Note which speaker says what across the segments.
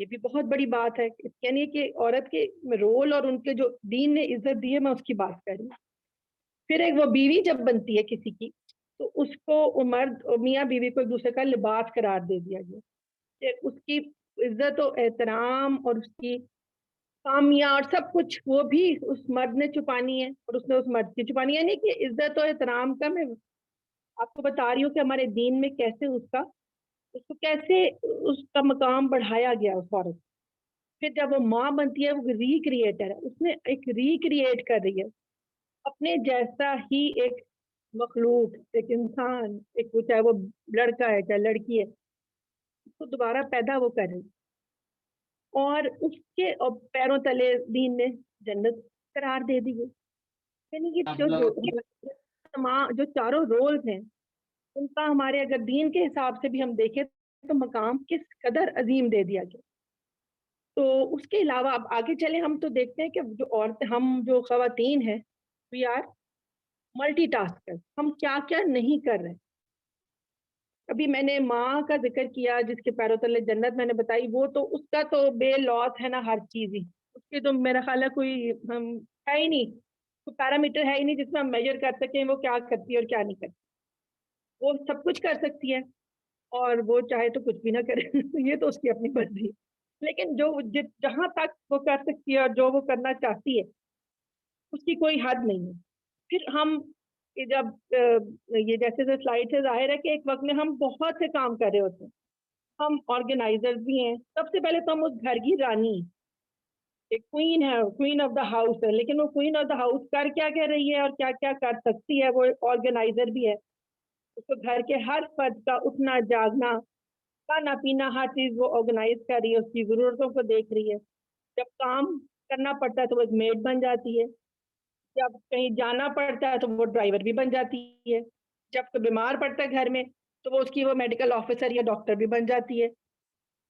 Speaker 1: یہ بھی بہت بڑی بات ہے، یعنی کہ عورت کے رول اور ان کے جو دین نے عزت دی ہے، میں اس کی بات کر رہی ہوں۔ پھر ایک وہ بیوی جب بنتی ہے کسی کی، تو اس کو مرد اور میاں بیوی کو ایک دوسرے کا لباس قرار دے دیا گیا کہ اس کی عزت و احترام اور اس کی خامیاں اور سب کچھ وہ بھی اس مرد نے چھپانی ہے اور اس نے اس مرد کی چھپانی ہے، یعنی کہ عزت و احترام کا میں آپ کو بتا رہی ہوں کہ ہمارے دین میں کیسے اس کو کیسے اس کا مقام بڑھایا گیا اس عورت کو۔ پھر جب وہ ماں بنتی ہے، وہ ریکریٹر ہے، اس نے ایک ریکریٹ کر رہی ہے اپنے جیسا ہی ایک مخلوق، ایک انسان، ایک چاہے وہ لڑکا ہے چاہے لڑکی ہے، اس کو دوبارہ پیدا وہ کر رہی ہے، اور اس کے پیروں تلے دین نے جنت قرار دے دی ہے۔ یعنی کہ جو چاروں رولز ہیں ان کا ہمارے اگر دین کے حساب سے بھی ہم دیکھیں تو مقام کس قدر عظیم دے دیا گیا۔ تو اس کے علاوہ اب آگے چلے ہم تو دیکھتے ہیں کہ جو عورتیں، ہم جو خواتین ہیں، وی آر ملٹی ٹاسکر، ہم کیا کیا نہیں کر رہے۔ ابھی میں نے ماں کا ذکر کیا جس کے پیروں تلے جنت میں نے بتائی، وہ تو اس کا تو بے لوس ہے نا ہر چیز ہی، اس کے تو میرا خیال ہے کوئی ہے ہی نہیں، کوئی پیرامیٹر ہے ہی نہیں جس میں ہم میجر کر سکیں وہ کیا کرتی ہے اور کیا نہیں کرتی۔ وہ سب کچھ کر سکتی ہے اور وہ چاہے تو کچھ بھی نہ کرے یہ تو اس کی اپنی مرضی ہے، لیکن جو جہاں تک وہ کر سکتی ہے اور جو وہ کرنا چاہتی ہے اس کی کوئی حد نہیں ہے۔ پھر ہم جب یہ جیسے سلائڈ سے ظاہر ہے کہ ایک وقت میں ہم بہت سے کام کر رہے ہوتے ہیں، ہم آرگنائزر بھی ہیں، سب سے پہلے تو ہم اس گھر کی رانی، ایک کوئین ہے، کوئین آف دا ہاؤس ہے، لیکن وہ کوئین آف دا ہاؤس کر کیا کہہ رہی ہے اور کیا کیا کر سکتی ہے، وہ آرگنائزر بھی ہے، اس کو گھر کے ہر فرد کا اٹھنا جاگنا کھانا پینا ہر چیز وہ آرگنائز کر رہی ہے، اس کی ضرورتوں کو دیکھ رہی ہے۔ جب کام کرنا پڑتا ہے تو وہ ایک میڈ بن جاتی ہے، جب کہیں جانا پڑتا ہے تو وہ ڈرائیور بھی بن جاتی ہے، جب کوئی بیمار پڑتا ہے گھر میں تو وہ اس کی وہ میڈیکل آفیسر یا ڈاکٹر بھی بن جاتی ہے،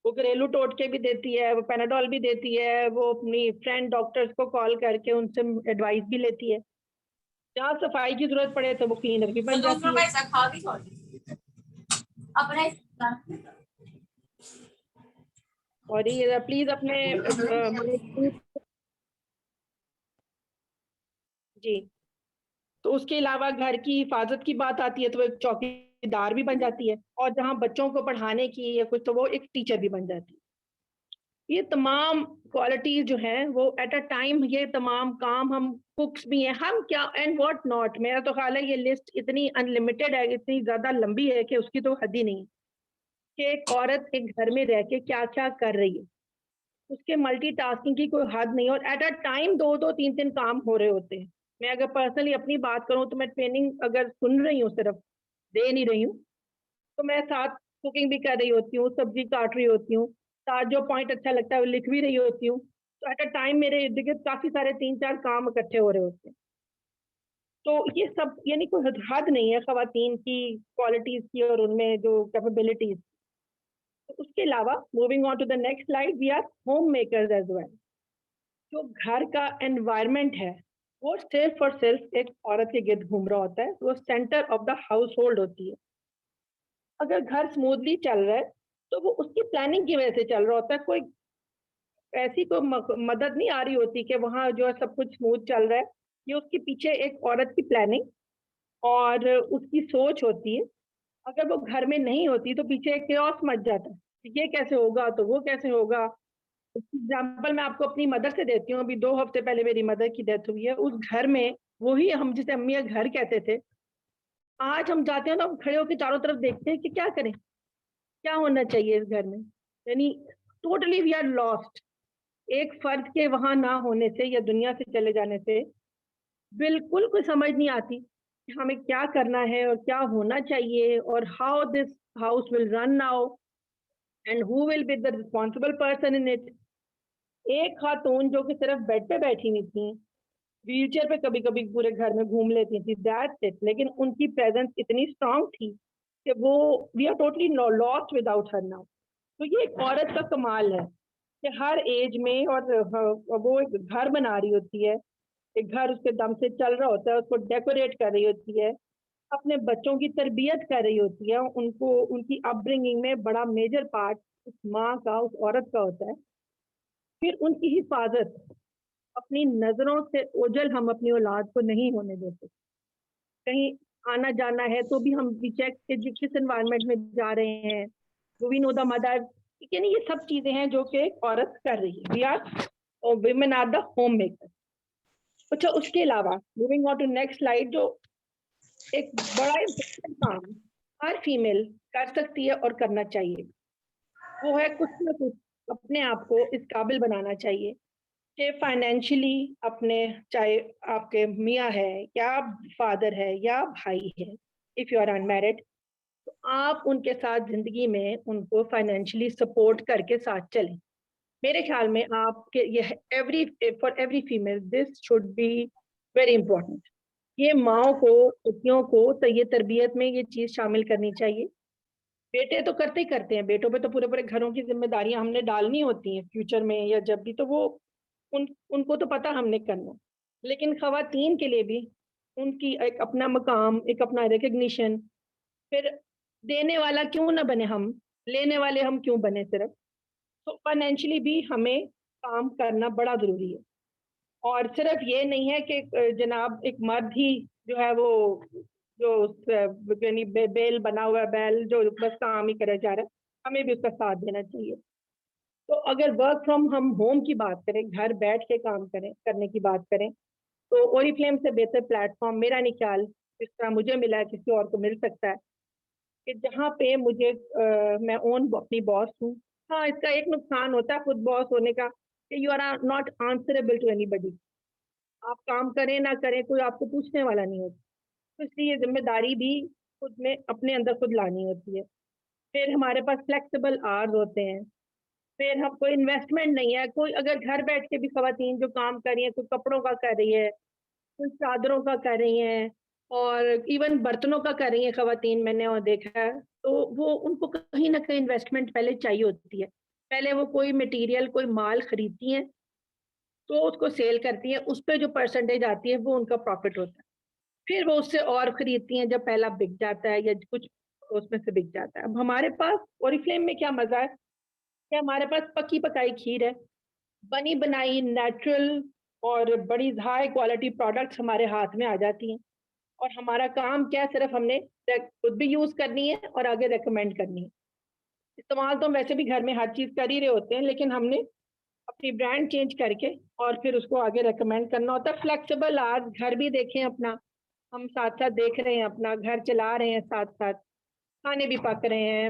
Speaker 1: وہ گھریلو ٹوٹکے بھی دیتی ہے، وہ پیناڈول بھی دیتی ہے، وہ اپنی فرینڈ ڈاکٹرز کو کال کر کے ان سے ایڈوائس بھی لیتی ہے، جہاں صفائی کی ضرورت پڑے تو وہ کلینر بھی بن جاتی ہے۔ اور یہ پلیز اپنے جی، تو اس کے علاوہ گھر کی حفاظت کی بات آتی ہے تو وہ ایک چوکیدار بھی بن جاتی ہے، اور جہاں بچوں کو پڑھانے کی یا کچھ تو وہ ایک ٹیچر بھی بن جاتی ہے۔ یہ تمام کوالٹیز جو ہیں وہ ایٹ اے ٹائم، یہ تمام کام ہم کوکس بھی ہیں، ہم کیا اینڈ واٹ ناٹ، میرا تو خیال ہے یہ لسٹ اتنی انلمیٹڈ ہے، اتنی زیادہ لمبی ہے کہ اس کی تو حد ہی نہیں کہ ایک عورت ایک گھر میں رہ کے کیا کیا کر رہی ہے، اس کے ملٹی ٹاسکنگ کی کوئی حد نہیں، اور ایٹ اے ٹائم دو دو تین تین کام ہو رہے ہوتے ہیں۔ میں اگر پرسنلی اپنی بات کروں تو میں ٹریننگ اگر سن رہی ہوں، صرف دے نہیں رہی ہوں، تو میں ساتھ کوکنگ بھی کر رہی ہوتی ہوں، سبزی کاٹ رہی ہوتی ہوں، ساتھ جو پوائنٹ اچھا لگتا ہے وہ لکھ بھی رہی ہوتی ہوں، تو ایٹ اے ٹائم میرے ارد گرد کافی سارے 3-4 کام اکٹھے ہو رہے ہوتے ہیں۔ تو یہ سب یعنی کوئی حد نہیں ہے خواتین کی کوالٹیز کی اور ان میں جو کیپیبلٹیز۔ اس کے علاوہ moving on to the next slide, we are home makers as well. جو گھر کا انوائرمنٹ ہے وہ صرف اور صرف ایک عورت کے گرد گھوم رہا ہوتا ہے، وہ centre of the house hold ہوتی ہے۔ اگر گھر اسموتھلی چل رہا ہے تو وہ اس کی پلاننگ کی وجہ سے چل رہا ہوتا ہے، کوئی ایسی کوئی مدد نہیں آ رہی ہوتی کہ وہاں جو ہے سب کچھ اسموتھ چل رہا ہے، یہ اس کے پیچھے ایک عورت کی پلاننگ اور اس کی سوچ ہوتی ہے۔ اگر وہ گھر میں نہیں ہوتی تو پیچھے ایک کیوس مچ جاتا ہے، یہ کیسے ہوگا تو وہ کیسے ہوگا۔ اگزامپل میں آپ کو اپنی مدر سے دیتی ہوں، ابھی 2 ہفتے پہلے میری مدر کی ڈیتھ ہوئی ہے، اس گھر میں وہی ہم جسے امی گھر کہتے تھے، آج ہم جاتے ہیں تو ہم کھڑے ہو کے چاروں طرف دیکھتے ہیں کہ کیا کریں، کیا ہونا چاہیے اس گھر میں، یعنی ٹوٹلی وی آر لاسٹ۔ ایک فرد کے وہاں نہ ہونے سے یا دنیا سے چلے جانے سے بالکل کوئی سمجھ نہیں آتی کہ ہمیں کیا کرنا ہے اور کیا ہونا چاہیے، اور how this house will run now and who will be the responsible person in it. ایک خاتون جو کہ صرف بیڈ پہ بیٹھی ہوئی تھی، ویل چیئر پہ کبھی کبھی پورے گھر میں گھوم لیتی تھی، دیٹس اٹ، لیکن ان کی پریزنس اتنی اسٹرانگ تھی کہ وہ we are totally lost without her now. تو یہ ایک عورت کا کمال ہے کہ ہر ایج میں، اور وہ ایک گھر بنا رہی ہوتی ہے، ایک گھر اس کے دم سے چل رہا ہوتا ہے، اس کو ڈیکوریٹ کر رہی ہوتی ہے، اپنے بچوں کی تربیت کر رہی ہوتی ہے, ان کو ان کی اپ برنگنگ میں بڑا میجر پارٹ اس ماں کا, اس عورت کا ہوتا ہے. پھر ان کی حفاظت, اپنی نظروں سے اوجھل ہم اپنی اولاد کو نہیں ہونے دیتے. کہیں آنا جانا ہے تو بھی ہم چیک کہ کس انوائرمنٹ میں جا رہے ہیں, وی نو دا مدر. یعنی یہ سب چیزیں ہیں جو کہ ایک عورت کر رہی ہے. We are women are the home maker. اچھا, اس کے علاوہ moving on to next slide, جو ایک بڑا امپورٹنٹ کام ہر فیمیل کر سکتی ہے اور کرنا چاہیے, وہ ہے کچھ نہ کچھ اپنے آپ کو اس قابل بنانا چاہیے کہ فائنینشلی اپنے, چاہے آپ کے میاں ہے یا فادر ہے یا بھائی ہے, if you are unmarried, تو آپ ان کے ساتھ زندگی میں ان کو فائنینشلی سپورٹ کر کے ساتھ چلیں. میرے خیال میں آپ کے یہ for every female this should be very important. یہ ماؤں کو, پتیوں کو تو یہ تربیت میں یہ چیز شامل کرنی چاہیے. بیٹے تو کرتے ہی کرتے ہیں, بیٹوں پہ تو پورے پورے گھروں کی ذمہ داریاں ہم نے ڈالنی ہوتی ہیں فیوچر میں یا جب بھی, تو وہ ان کو تو پتا ہم نے کرنا. لیکن خواتین کے لیے بھی ان کی ایک اپنا مقام, ایک اپنا ریکگنیشن. پھر دینے والا کیوں نہ بنے ہم, لینے والے ہم کیوں بنے صرف. تو فائنینشلی بھی ہمیں کام کرنا بڑا ضروری ہے. اور صرف یہ نہیں ہے کہ جناب ایک مرد ہی جو ہے وہ جو یعنی بیل بنا ہوا ہے, بیل جو بس کام ہی کرا جا رہا ہے, ہمیں بھی اس کا ساتھ دینا چاہیے. تو اگر ورک فرام ہم ہوم کی بات کریں, گھر بیٹھ کے کام کرنے کی بات کریں, تو اوری فلیم سے بہتر پلیٹ فارم میرا نہیں خیال جس طرح مجھے ملا ہے کسی اور کو مل سکتا ہے, کہ جہاں پہ مجھے میں اپنی باس ہوں. ہاں, اس کا ایک نقصان ہوتا ہے خود باس ہونے کا, کہ you are not answerable to anybody. آپ کام کریں نہ کریں کوئی آپ کو پوچھنے والا نہیں ہوتا, تو اس لیے یہ ذمہ داری بھی خود میں اپنے اندر خود لانی ہوتی ہے. پھر ہمارے پاس فلیکسیبل آورز ہوتے ہیں. پھر ہم کوئی انویسٹمنٹ نہیں ہے, کوئی اگر گھر بیٹھ کے بھی خواتین جو کام کر رہی ہیں, کوئی کپڑوں کا کر رہی ہے, کوئی چادروں کا کر رہی ہیں, اور ایون برتنوں کا کر رہی ہیں خواتین, میں نے اور دیکھا ہے, تو وہ ان کو کہیں نہ کہیں انویسٹمنٹ پہلے چاہیے ہوتی ہے. پہلے وہ کوئی مٹیریل, کوئی مال خریدتی ہیں, تو اس کو سیل کرتی ہیں, اس پہ جو پرسنٹیج آتی ہے وہ ان کا پروفٹ ہوتا ہے. پھر وہ اس سے اور خریدتی ہیں جب پہلا بک جاتا ہے یا کچھ اس میں سے بک جاتا ہے. اب ہمارے پاس اوریفلیم میں کیا مزہ ہے کہ ہمارے پاس پکی پکائی کھیر ہے, بنی بنائی نیچرل اور بڑی ہائی کوالٹی پروڈکٹس ہمارے ہاتھ میں آ جاتی ہیں, اور ہمارا کام کیا, صرف ہم نے خود بھی یوز کرنی ہے اور آگے ریکمینڈ کرنی ہے. استعمال تو ہم ویسے بھی گھر میں ہر چیز کر ہی رہے ہوتے ہیں, لیکن ہم نے اپنی برانڈ چینج کر کے اور پھر اس کو آگے ریکمینڈ کرنا ہوتا ہے. فلیکسیبل آج گھر بھی دیکھیں اپنا, ہم ساتھ ساتھ دیکھ رہے ہیں, اپنا گھر چلا رہے ہیں, ساتھ ساتھ کھانے بھی پک رہے ہیں.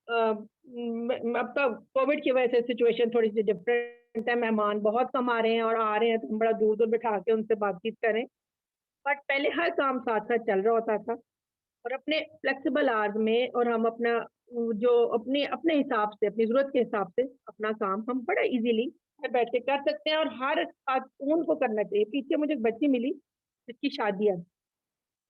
Speaker 1: اب تو کووڈ کی وجہ سے سچویشن تھوڑی سی ڈفرینٹ ہے, مہمان بہت کم آ رہے ہیں, اور آ رہے ہیں تو ہم بڑا دور دور بٹھا کے ان سے بات چیت کریں, بٹ پہلے ہر کام ساتھ ساتھ چل رہا ہوتا تھا. اور اپنے فلیکسیبل آورز میں, اور ہم اپنا جو اپنے حساب سے, اپنی ضرورت کے حساب سے اپنا کام ہم بڑا ایزیلی بیٹھ کے کر سکتے ہیں, اور ہر خاتون کو کرنا چاہیے. پیچھے مجھے ایک بچی ملی جس کی شادی ہے,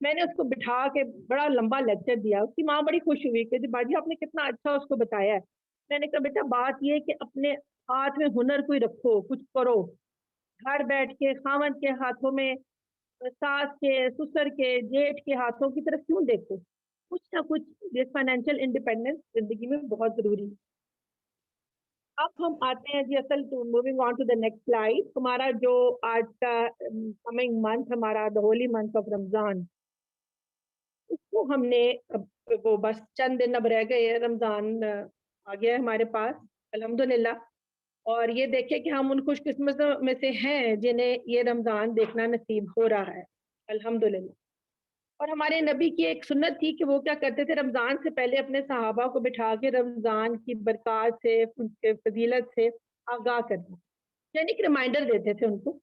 Speaker 1: میں نے اس کو بٹھا کے بڑا لمبا لیکچر دیا. اس کی ماں بڑی خوش ہوئی کہ باجی آپ نے کتنا اچھا اس کو بتایا ہے. میں نے کہا بیٹا بات یہ کہ اپنے ہاتھ میں ہنر کوئی رکھو, کچھ کرو. گھر بیٹھ کے خاوند کے ہاتھوں میں, ساس کے, سسر کے, جیٹھ کے ہاتھوں کی طرف کیوں دیکھو. کچھ نہ کچھ فائنینشیل انڈیپینڈنس زندگی میں بہت ضروری ہے. اب ہم آتے ہیں جی اصل moving on to the next slide. ہمارا جو آج کا کمنگ منتھ, ہمارا the holy month of Ramadan, اس کو ہم نے وہ بس چند دن اب رہ گئے ہیں, رمضان آ گیا ہے ہمارے پاس الحمدللہ. اور یہ دیکھیں کہ ہم ان خوش قسمتوں میں سے ہیں جنہیں یہ رمضان دیکھنا نصیب ہو رہا ہے الحمدللہ. اور ہمارے نبی کی ایک سنت تھی کہ وہ کیا کرتے تھے, رمضان سے پہلے اپنے صحابہ کو بٹھا کے رمضان کی برکات سے, ان کے فضیلت سے آگاہ کرتے, یعنی کہ ریمائنڈر دیتے تھے ان کو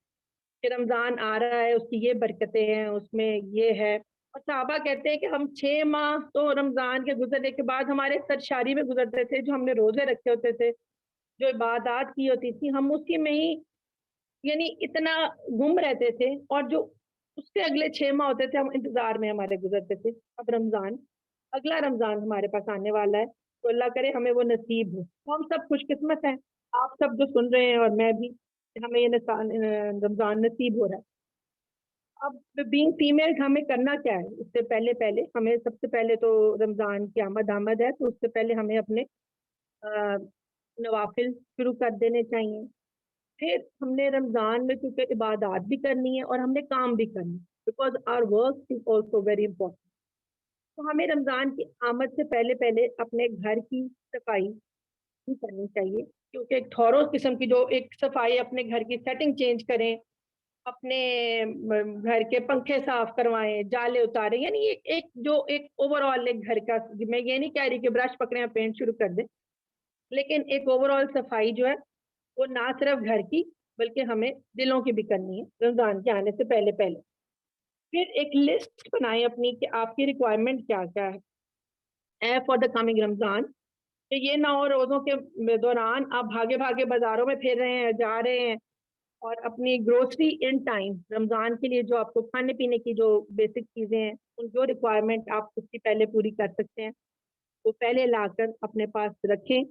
Speaker 1: کہ رمضان آ رہا ہے, اس کی یہ برکتیں ہیں, اس میں یہ ہے. اور صحابہ کہتے ہیں کہ ہم 6 ماہ تو رمضان کے گزرنے کے بعد ہمارے سرشاری میں گزرتے تھے, جو ہم نے روزے رکھے ہوتے تھے, جو عبادات کی ہوتی تھی, ہم اسی میں ہی یعنی اتنا گم رہتے تھے. اور جو اس سے اگلے 6 ماہ ہوتے تھے, ہم انتظار میں ہمارے گزرتے تھے. اب رمضان, اگلا رمضان ہمارے پاس آنے والا ہے, تو اللہ کرے ہمیں وہ نصیب ہو. ہم سب خوش قسمت ہیں, آپ سب جو سن رہے ہیں اور میں بھی, ہمیں یہ رمضان نصیب ہو رہا ہے. اب بینگ فیمیل ہمیں کرنا کیا ہے؟ اس سے پہلے ہمیں سب سے پہلے تو رمضان کی آمد ہے، تو اس سے پہلے ہمیں اپنے نوافل شروع کر دینے چاہیے. پھر ہم نے رمضان میں کیونکہ عبادات بھی کرنی ہے اور ہم نے کام بھی کرنا ہے، because our work is also very important. تو ہمیں رمضان کی آمد سے پہلے اپنے گھر کی صفائی بھی کرنی چاہیے، کیونکہ ایک تھورو قسم کی جو ایک صفائی، اپنے گھر کی سیٹنگ چینج کریں، اپنے گھر کے پنکھے صاف کروائیں، جالے اتاریں، یعنی ایک اوور آل ایک گھر کا، میں یہ نہیں کہہ رہی کہ برش پکڑیں پینٹ شروع کر دیں، لیکن ایک اوور آل صفائی جو ہے وہ نہ صرف گھر کی بلکہ ہمیں دلوں کی بھی کرنی ہے رمضان کے آنے سے پہلے. پھر ایک لسٹ بنائیں اپنی کہ آپ کی ریکوائرمنٹ کیا کیا ہے فار دا کمنگ رمضان، کہ یہ نہ ہو روزوں کے دوران آپ بھاگے بھاگے بازاروں میں پھر رہے ہیں، جا رہے ہیں، اور اپنی گروسری ان ٹائم رمضان کے لیے جو آپ کو کھانے پینے کی جو بیسک چیزیں ہیں، ان جو ریکوائرمنٹ آپ اس کی پہلے پوری کر سکتے ہیں وہ پہلے لا کر اپنے پاس رکھیں.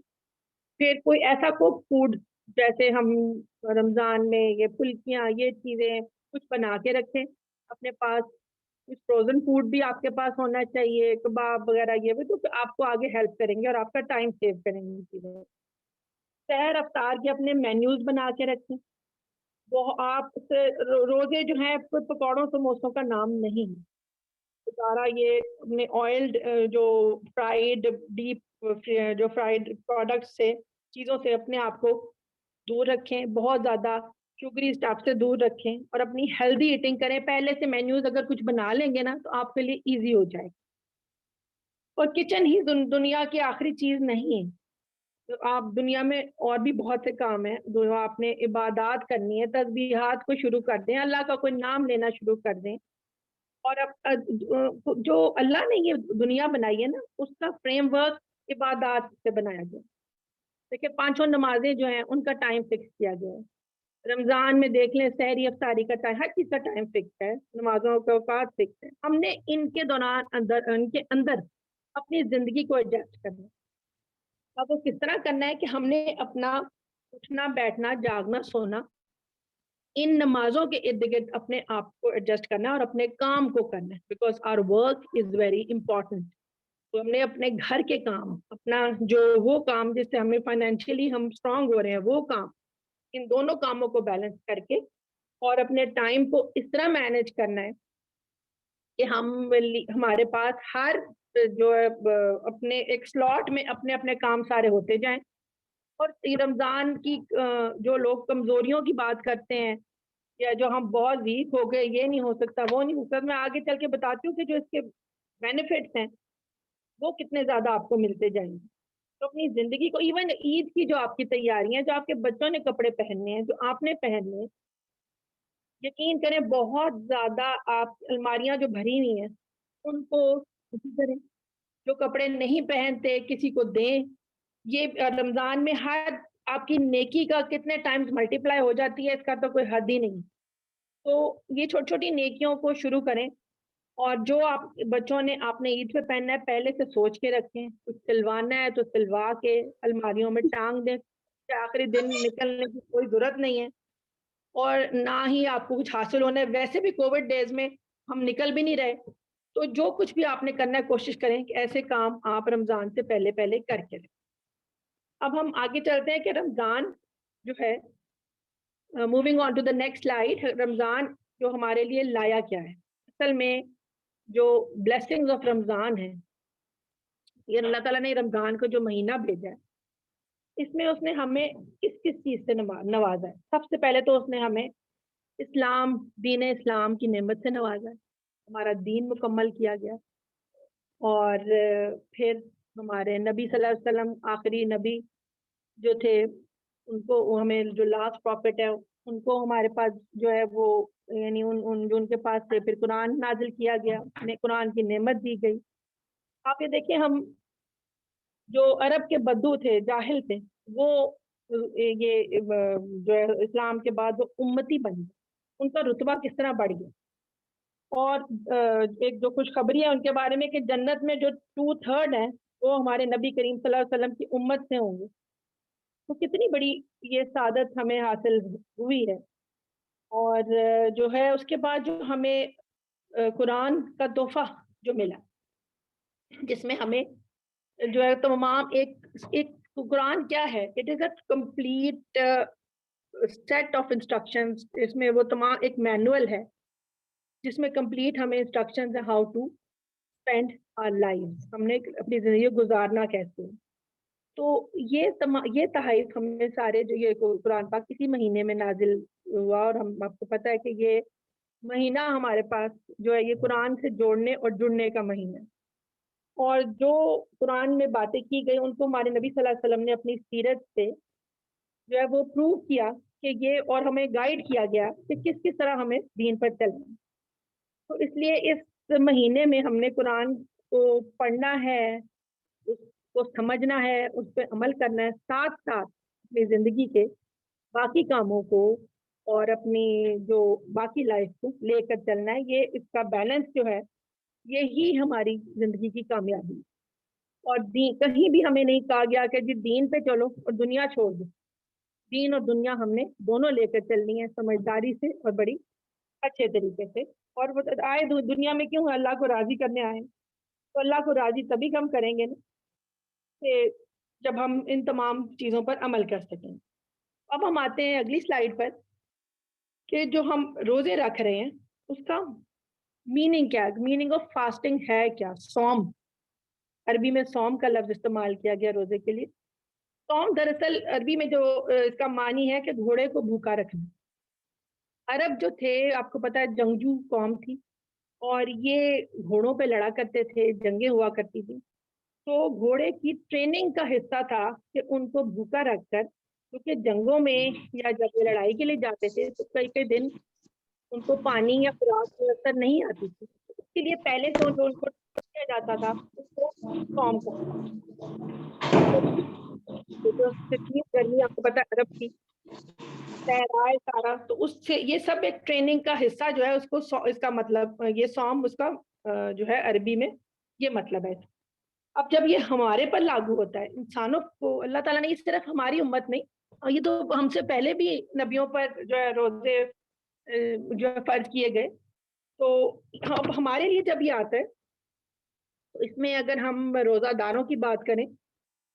Speaker 1: پھر کوئی ایسا کوک فوڈ جیسے ہم رمضان میں یہ پھلکیاں یہ چیزیں کچھ بنا کے رکھیں اپنے پاس. کچھ فروزن فوڈ بھی آپ کے پاس ہونا چاہیے، کباب وغیرہ، یہ بھی تو آپ کو آگے ہیلپ کریں گے اور آپ کا ٹائم سیو کریں گے چیزیں. سحر افطار کے اپنے مینیوز بنا کے رکھیں. وہ آپ سے روزے جو ہیں کوئی پکوڑوں سموسوں کا نام نہیں ہے، سارا یہ اپنے آئلڈ جو فرائیڈ ڈیپ جو فرائیڈ پروڈکٹس سے چیزوں سے اپنے آپ کو دور رکھیں، بہت زیادہ شوگری اسٹاف سے دور رکھیں اور اپنی ہیلدی ایٹنگ کریں. پہلے سے مینیوز اگر کچھ بنا لیں گے نا تو آپ کے لیے ایزی ہو جائے. اور کچن ہی دنیا کی آخری چیز نہیں ہے. تو آپ دنیا میں اور بھی بہت سے کام ہیں جو آپ نے عبادات کرنی ہے، تسبیحات کو شروع کر دیں، اللہ کا کوئی نام لینا شروع کر دیں. اور اب جو اللہ نے یہ دنیا بنائی ہے نا اس کا فریم ورک عبادات سے بنایا گیا. دیکھیں 5 نمازیں جو ہیں ان کا ٹائم فکس کیا گیا ہے. رمضان میں دیکھ لیں سحری افطاری کا ٹائم، ہر چیز کا ٹائم فکس ہے، نمازوں کا اوقات فکس ہے. ہم نے ان کے دوران ان کے اندر اپنی زندگی کو ایڈجسٹ کرنا ہے. اب وہ کس طرح کرنا ہے کہ ہم نے اپنا اٹھنا بیٹھنا جاگنا سونا ان نمازوں کے ارد گرد اپنے آپ کو ایڈجسٹ کرنا ہے اور اپنے کام کو کرنا ہے، because our work is very important. تو ہم نے اپنے گھر کے کام، اپنا جو وہ کام جس سے ہمیں فائنینشلی ہم اسٹرانگ ہو رہے ہیں وہ کام، ان دونوں کاموں کو بیلنس کر کے اور اپنے ٹائم کو اس طرح مینج کرنا ہے کہ ہمارے پاس ہر جو ہے اپنے ایک سلاٹ میں اپنے اپنے کام سارے ہوتے جائیں. اور رمضان کی جو لوگ کمزوریوں کی بات کرتے ہیں یا جو ہم بہت ویک ہو گئے، یہ نہیں ہو سکتا وہ نہیں ہو سکتا، میں آگے چل کے بتاتی ہوں کہ جو اس کے بینیفٹس ہیں وہ کتنے زیادہ آپ کو ملتے جائیں گے. تو اپنی زندگی کو، ایون عید کی جو آپ کی تیاریاں، جو آپ کے بچوں نے کپڑے پہننے ہیں، جو آپ نے پہننے ہیں، یقین کریں بہت زیادہ آپ الماریاں جو بھری ہوئی ہیں ان کو اسی کریں. جو کپڑے نہیں پہنتے کسی کو دیں. یہ رمضان میں ہر آپ کی نیکی کا کتنے ٹائمز ملٹیپلائی ہو جاتی ہے، اس کا تو کوئی حد ہی نہیں. تو یہ چھوٹی چھوٹی نیکیوں کو شروع کریں. اور جو آپ بچوں نے آپ نے عید پہ پہننا ہے پہلے سے سوچ کے رکھیں، کچھ سلوانا ہے تو سلوا کے الماریوں میں ٹانگ دیں. آخری دن نکلنے کی کوئی ضرورت نہیں ہے اور نہ ہی آپ کو کچھ حاصل ہونا ہے. ویسے بھی کووڈ ڈیز میں ہم نکل بھی نہیں رہے، تو جو کچھ بھی آپ نے کرنا ہے کوشش کریں کہ ایسے کام آپ رمضان سے پہلے کر کے لیں. اب ہم آگے چلتے ہیں کہ رمضان جو ہے، moving on to the next slide, Ramadan جو ہمارے لیے لایا کیا ہے. اصل میں جو بلیسنگز آف رمضان ہے، یہ اللہ تعالیٰ نے رمضان کو جو مہینہ بھیجا ہے اس میں اس نے ہمیں کس کس چیز سے نوازا ہے. سب سے پہلے تو اس نے ہمیں اسلام، دین اسلام کی نعمت سے نوازا ہے. ہمارا دین مکمل کیا گیا. اور پھر ہمارے نبی صلی اللہ علیہ وسلم آخری نبی جو تھے ان کو ہمیں جو لاسٹ پروفٹ ہے ان کو ہمارے پاس جو ہے وہ یعنی ان کے پاس سے پھر قرآن نازل کیا گیا، انہیں قرآن کی نعمت دی گئی. آپ یہ دیکھیں ہم جو عرب کے بدو تھے، جاہل تھے، وہ یہ جو ہے اسلام کے بعد وہ امتی بن گئے، ان کا رتبہ کس طرح بڑھ گیا. اور ایک جو خوشخبری ہے ان کے بارے میں کہ جنت میں جو 2/3 ہیں وہ ہمارے نبی کریم صلی اللہ علیہ وسلم کی امت سے ہوں گے. تو کتنی بڑی یہ سعادت ہمیں حاصل ہوئی ہے. اور جو ہے اس کے بعد جو ہمیں قرآن کا تحفہ جو ملا، جس میں ہمیں جو ہے تمام ایک قرآن کیا ہے، it is a complete set of instructions. اس میں وہ تمام ایک مینول ہے جس میں کمپلیٹ ہمیں انسٹرکشنز ہیں how to spend our life, ہم نے اپنی زندگی کو گزارنا کیسے. تو یہ تحائف ہم نے سارے جو یہ قرآن پاک کسی مہینے میں نازل ہوا، اور ہم آپ کو پتہ ہے کہ یہ مہینہ ہمارے پاس جو ہے یہ قرآن سے جوڑنے اور جڑنے کا مہینہ ہے. اور جو قرآن میں باتیں کی گئی ان کو ہمارے نبی صلی اللہ علیہ وسلم نے اپنی سیرت سے جو ہے وہ پروو کیا کہ یہ، اور ہمیں گائیڈ کیا گیا کہ کس طرح ہمیں دین پر چلنا ہے. تو اس لیے اس مہینے میں ہم نے قرآن کو پڑھنا ہے، اس کو سمجھنا ہے، اس پہ عمل کرنا ہے، ساتھ ساتھ اپنی زندگی کے باقی کاموں کو اور اپنی جو باقی لائف کو لے کر چلنا ہے. یہ اس کا بیلنس جو ہے یہی ہماری زندگی کی کامیابی. اور کہیں بھی ہمیں نہیں کہا گیا کہ جی دین پہ چلو اور دنیا چھوڑ دو. دین اور دنیا ہم نے دونوں لے کر چلنی ہے، سمجھداری سے اور بڑی اچھے طریقے سے. اور وہ آئے دنیا میں کیوں؟ اللہ کو راضی کرنے آئے، تو اللہ کو راضی تبھی ہم کریں گے نا کہ جب ہم ان تمام چیزوں پر عمل کر سکیں. اب ہم آتے ہیں اگلی سلائیڈ پر کہ جو ہم روزے رکھ رہے ہیں اس کا میننگ کیا ہے، میننگ آف فاسٹنگ ہے کیا. صوم، عربی میں صوم کا لفظ استعمال کیا گیا روزے کے لیے. صوم دراصل عربی میں جو اس کا معنی ہے کہ گھوڑے کو بھوکا رکھنا. عرب جو تھے آپ کو پتا ہے جنگجو قوم تھی، اور یہ گھوڑوں پہ لڑا کرتے تھے، جنگیں ہوا کرتی تھی. تو گھوڑے کی ٹریننگ کا حصہ تھا کہ ان کو بھوکا رکھ کر، کیونکہ جنگوں میں یا جب وہ لڑائی کے لیے جاتے تھے تو کئی کئی دن ان کو پانی یا خوراک میسر نہیں آتی تھی. اس کے لیے پہلے سے جو ان کو کیا جاتا تھا اس کو کام کتنی گرمی آپ کو پتا عرب کی صحرائے سارا، تو اس سے یہ سب ایک ٹریننگ کا حصہ جو ہے اس کو اس کا مطلب یہ صوم اس کا جو ہے عربی میں یہ مطلب ہے. اب جب یہ ہمارے پر لاگو ہوتا ہے، انسانوں کو اللہ تعالیٰ نے یہ صرف ہماری امت نہیں، اور یہ تو ہم سے پہلے بھی نبیوں پر جو ہے روزے جو ہے فرض کیے گئے. تو اب ہمارے لیے جب یہ آتا ہے تو اس میں اگر ہم روزہ داروں کی بات کریں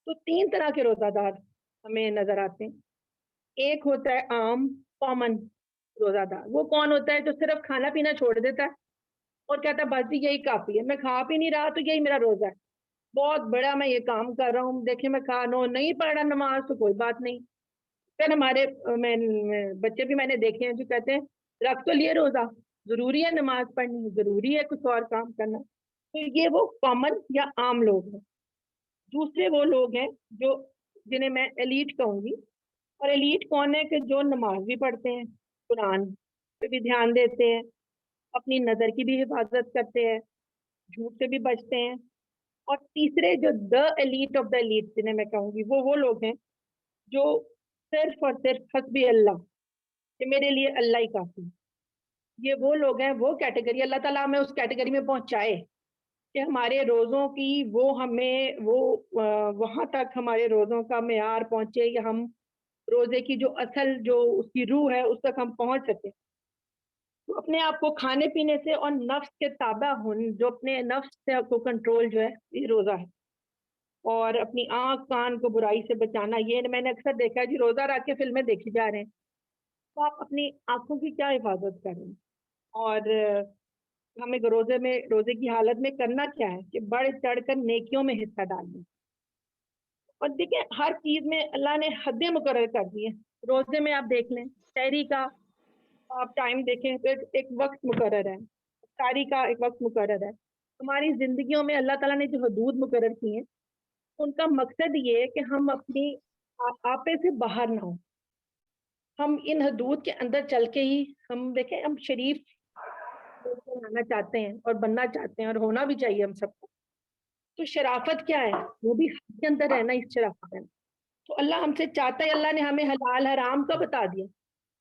Speaker 1: تو 3 طرح کے روزہ دار ہمیں نظر آتے ہیں. ایک ہوتا ہے عام کامن روزہ دار. وہ کون ہوتا ہے؟ جو صرف کھانا پینا چھوڑ دیتا ہے اور کہتا ہے بس یہی کافی ہے، میں کھا پی نہیں رہا تو یہی میرا روزہ ہے، بہت بڑا میں یہ کام کر رہا ہوں، دیکھیں میں کھانو نہیں پڑھ رہا نماز تو کوئی بات نہیں. پھر ہمارے بچے بھی میں نے دیکھے ہیں جو کہتے ہیں رکھ تو لیے روزہ، ضروری ہے نماز پڑھنی، ضروری ہے کچھ اور کام کرنا. تو یہ وہ کامن یا عام لوگ ہیں. دوسرے وہ لوگ ہیں جو جنہیں میں ایلیٹ کہوں گی. اور ایلیٹ کون ہے؟ کہ جو نماز بھی پڑھتے ہیں، قرآن پہ بھی دھیان دیتے ہیں، اپنی نظر کی بھی حفاظت کرتے ہیں، جھوٹ سے بھی بچتے ہیں. اور تیسرے جو ایلیٹ آف دا ایلیٹ جنہیں میں کہوں گی وہ لوگ ہیں جو صرف اور صرف حسبی اللہ، کہ میرے لیے اللہ ہی کافی. یہ وہ لوگ ہیں، وہ کیٹیگری، اللہ تعالیٰ ہمیں اس کیٹیگری میں پہنچائے کہ ہمارے روزوں کی وہ ہمیں وہ وہاں تک ہمارے روزوں کا معیار پہنچے کہ ہم روزے کی جو اصل جو اس کی روح ہے اس تک ہم پہنچ سکیں. تو اپنے آپ کو کھانے پینے سے اور نفس کے تابع ہونے، جو اپنے نفس سے کو کنٹرول جو ہے یہ روزہ ہے. اور اپنی آنکھ کان کو برائی سے بچانا، یہ میں نے اکثر دیکھا ہے جی روزہ رکھ کے فلمیں دیکھی جا رہے ہیں، تو آپ اپنی آنکھوں کی کیا حفاظت کر رہے ہیں؟ اور ہمیں روزے کی حالت میں کرنا کیا ہے کہ بڑھ چڑھ کر نیکیوں میں حصہ ڈالنا. اور دیکھیں ہر چیز میں اللہ نے حدیں مقرر کر دی ہیں. روزے میں آپ دیکھ لیں، سحری کا آپ ٹائم دیکھیں تو ایک وقت مقرر ہے، افطاری کا ایک وقت مقرر ہے. ہماری زندگیوں میں اللہ تعالیٰ نے جو حدود مقرر کی ہیں ان کا مقصد یہ ہے کہ ہم اپنی آپے سے باہر نہ ہوں. ہم ان حدود کے اندر چل کے ہی ہم دیکھیں ہم شریف بننا چاہتے ہیں اور بننا چاہتے ہیں، اور ہونا بھی چاہیے ہم سب کو. تو شرافت کیا ہے؟ وہ بھی حد کے اندر رہنا اس شرافت ہے. تو اللہ ہم سے چاہتا ہے، اللہ نے ہمیں حلال حرام کا بتا دیا،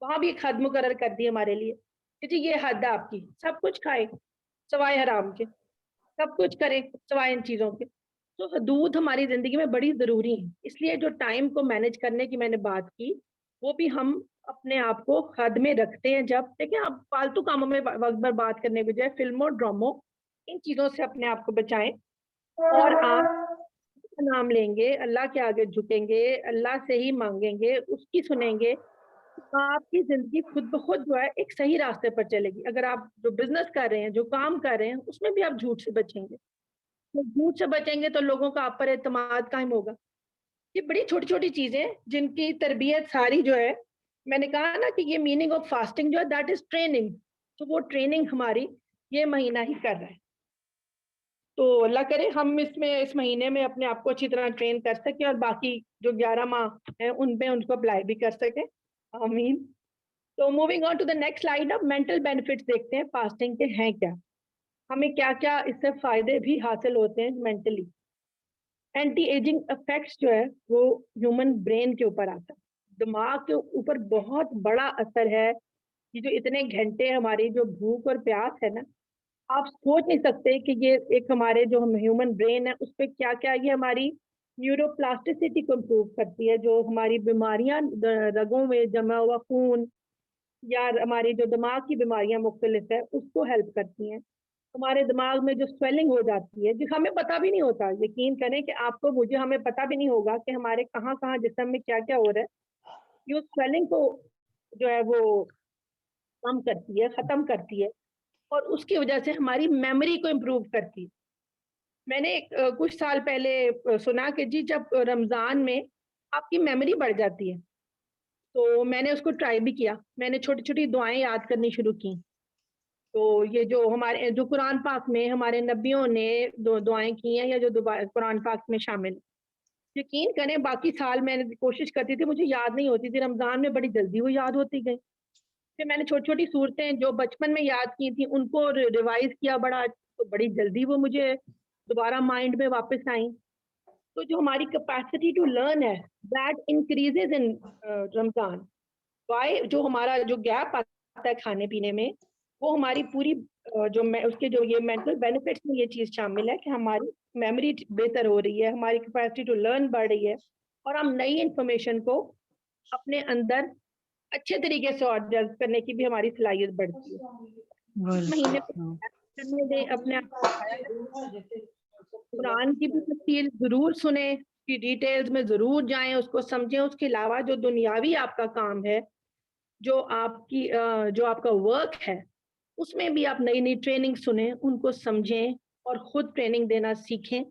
Speaker 1: وہاں بھی ایک حد مقرر کر دی ہمارے لیے کہ جی یہ حد ہے آپ کی، سب کچھ کھائے سوائے حرام کے، سب کچھ کرے سوائے ان چیزوں کے. تو حدود ہماری زندگی میں بڑی ضروری ہیں. اس لیے جو ٹائم کو مینج کرنے کی میں نے بات کی وہ بھی ہم اپنے آپ کو حد میں رکھتے ہیں. جب دیکھیں آپ فالتو کاموں میں وقت برباد کرنے کے بجائے فلموں ڈراموں ان چیزوں سے اپنے آپ کو بچائیں, اور آپ کا نام لیں گے, اللہ کے آگے جھکیں گے, اللہ سے ہی مانگیں گے, اس کی سنیں گے, آپ کی زندگی خود بخود جو ہے ایک صحیح راستے پر چلے گی. اگر آپ جو بزنس کر رہے ہیں, جو کام کر رہے ہیں, اس میں بھی آپ جھوٹ سے بچیں گے. تو جھوٹ سے بچیں گے تو لوگوں کا آپ پر اعتماد قائم ہوگا. یہ بڑی چھوٹی چھوٹی چیزیں جن کی تربیت ساری جو ہے, میں نے کہا نا کہ یہ میننگ آف فاسٹنگ جو ہے دیٹ از ٹریننگ. تو وہ ٹریننگ ہماری یہ مہینہ ہی کر رہا ہے. تو اللہ کرے ہم اس مہینے میں اپنے آپ کو اچھی طرح ٹرین کر سکیں, اور باقی جو 11 ماہ ہیں ان پہ ان کو اپلائی بھی کر سکیں. آمین. تو moving on to the next slide, اب مینٹل بینیفٹس دیکھتے ہیں فاسٹنگ کے ہیں کیا, ہمیں کیا کیا اس سے فائدے بھی حاصل ہوتے ہیں مینٹلی. اینٹی ایجنگ افیکٹس جو ہے وہ ہیومن برین کے اوپر آتا ہے, دماغ کے اوپر بہت بڑا اثر ہے. یہ جو اتنے گھنٹے ہماری جو بھوک اور پیاس ہے نا, آپ سوچ نہیں سکتے کہ یہ ایک ہمارے جو ہیومن برین ہے اس پہ کیا کیا یہ ہماری نیورو پلاسٹیسٹی کو امپروو کرتی ہے, جو ہماری بیماریاں رگوں میں جمع ہوا خون یا ہماری جو دماغ کی بیماریاں مختلف ہے اس کو ہیلپ کرتی ہیں. ہمارے دماغ میں جو سویلنگ ہو جاتی ہے جو ہمیں پتہ بھی نہیں ہوتا, یقین کریں کہ آپ کو مجھے ہمیں پتہ بھی نہیں ہوگا کہ ہمارے کہاں کہاں جسم میں کیا کیا ہو رہا ہے. یہ سویلنگ کو جو ہے وہ کم کرتی ہے, ختم کرتی ہے, اور اس کی وجہ سے ہماری میموری کو امپروو کرتی ہے. میں نے کچھ سال پہلے سنا کہ جی جب رمضان میں آپ کی میموری بڑھ جاتی ہے, تو میں نے اس کو ٹرائی بھی کیا. میں نے چھوٹی چھوٹی دعائیں یاد کرنی شروع کی. تو یہ جو ہمارے جو قرآن پاک میں ہمارے نبیوں نے دعائیں کی ہیں, یا جو قرآن پاک میں شامل, یقین کریں باقی سال میں نے کوشش کرتی تھی, مجھے یاد نہیں ہوتی تھی. رمضان میں بڑی جلدی وہ یاد ہوتی گئی. پھر میں نے چھوٹی چھوٹی صورتیں جو بچپن میں یاد کی تھیں ان کو ریوائز کیا تو بڑی جلدی وہ مجھے دوبارہ مائنڈ میں واپس آئیں. تو جو ہماری کیپیسٹی ٹو لرن ہے that increases in Ramadan. Why جو ہمارا جو گیپ آتا ہے کھانے پینے میں, وہ ہماری پوری جو اس کے جو یہ مینٹل بینیفٹس میں یہ چیز شامل ہے کہ ہماری میموری بہتر ہو رہی ہے, ہماری کیپیسٹی ٹو لرن بڑھ رہی ہے, اور ہم نئی انفارمیشن کو اپنے اندر اچھے طریقے سے آرڈر کرنے کی بھی ہماری صلاحیت بڑھتی ہے. اس مہینے میں اپنے آپ کو کھایا جائے, قرآن کی بھی تفصیل ضرور سنیں, کی ڈیٹیلز میں ضرور جائیں, اس کو سمجھیں. اس کے علاوہ جو دنیاوی آپ کا کام ہے, جو آپ کا ورک ہے, اس میں بھی آپ نئی نئی ٹریننگ سنیں, ان کو سمجھیں اور خود ٹریننگ دینا سیکھیں.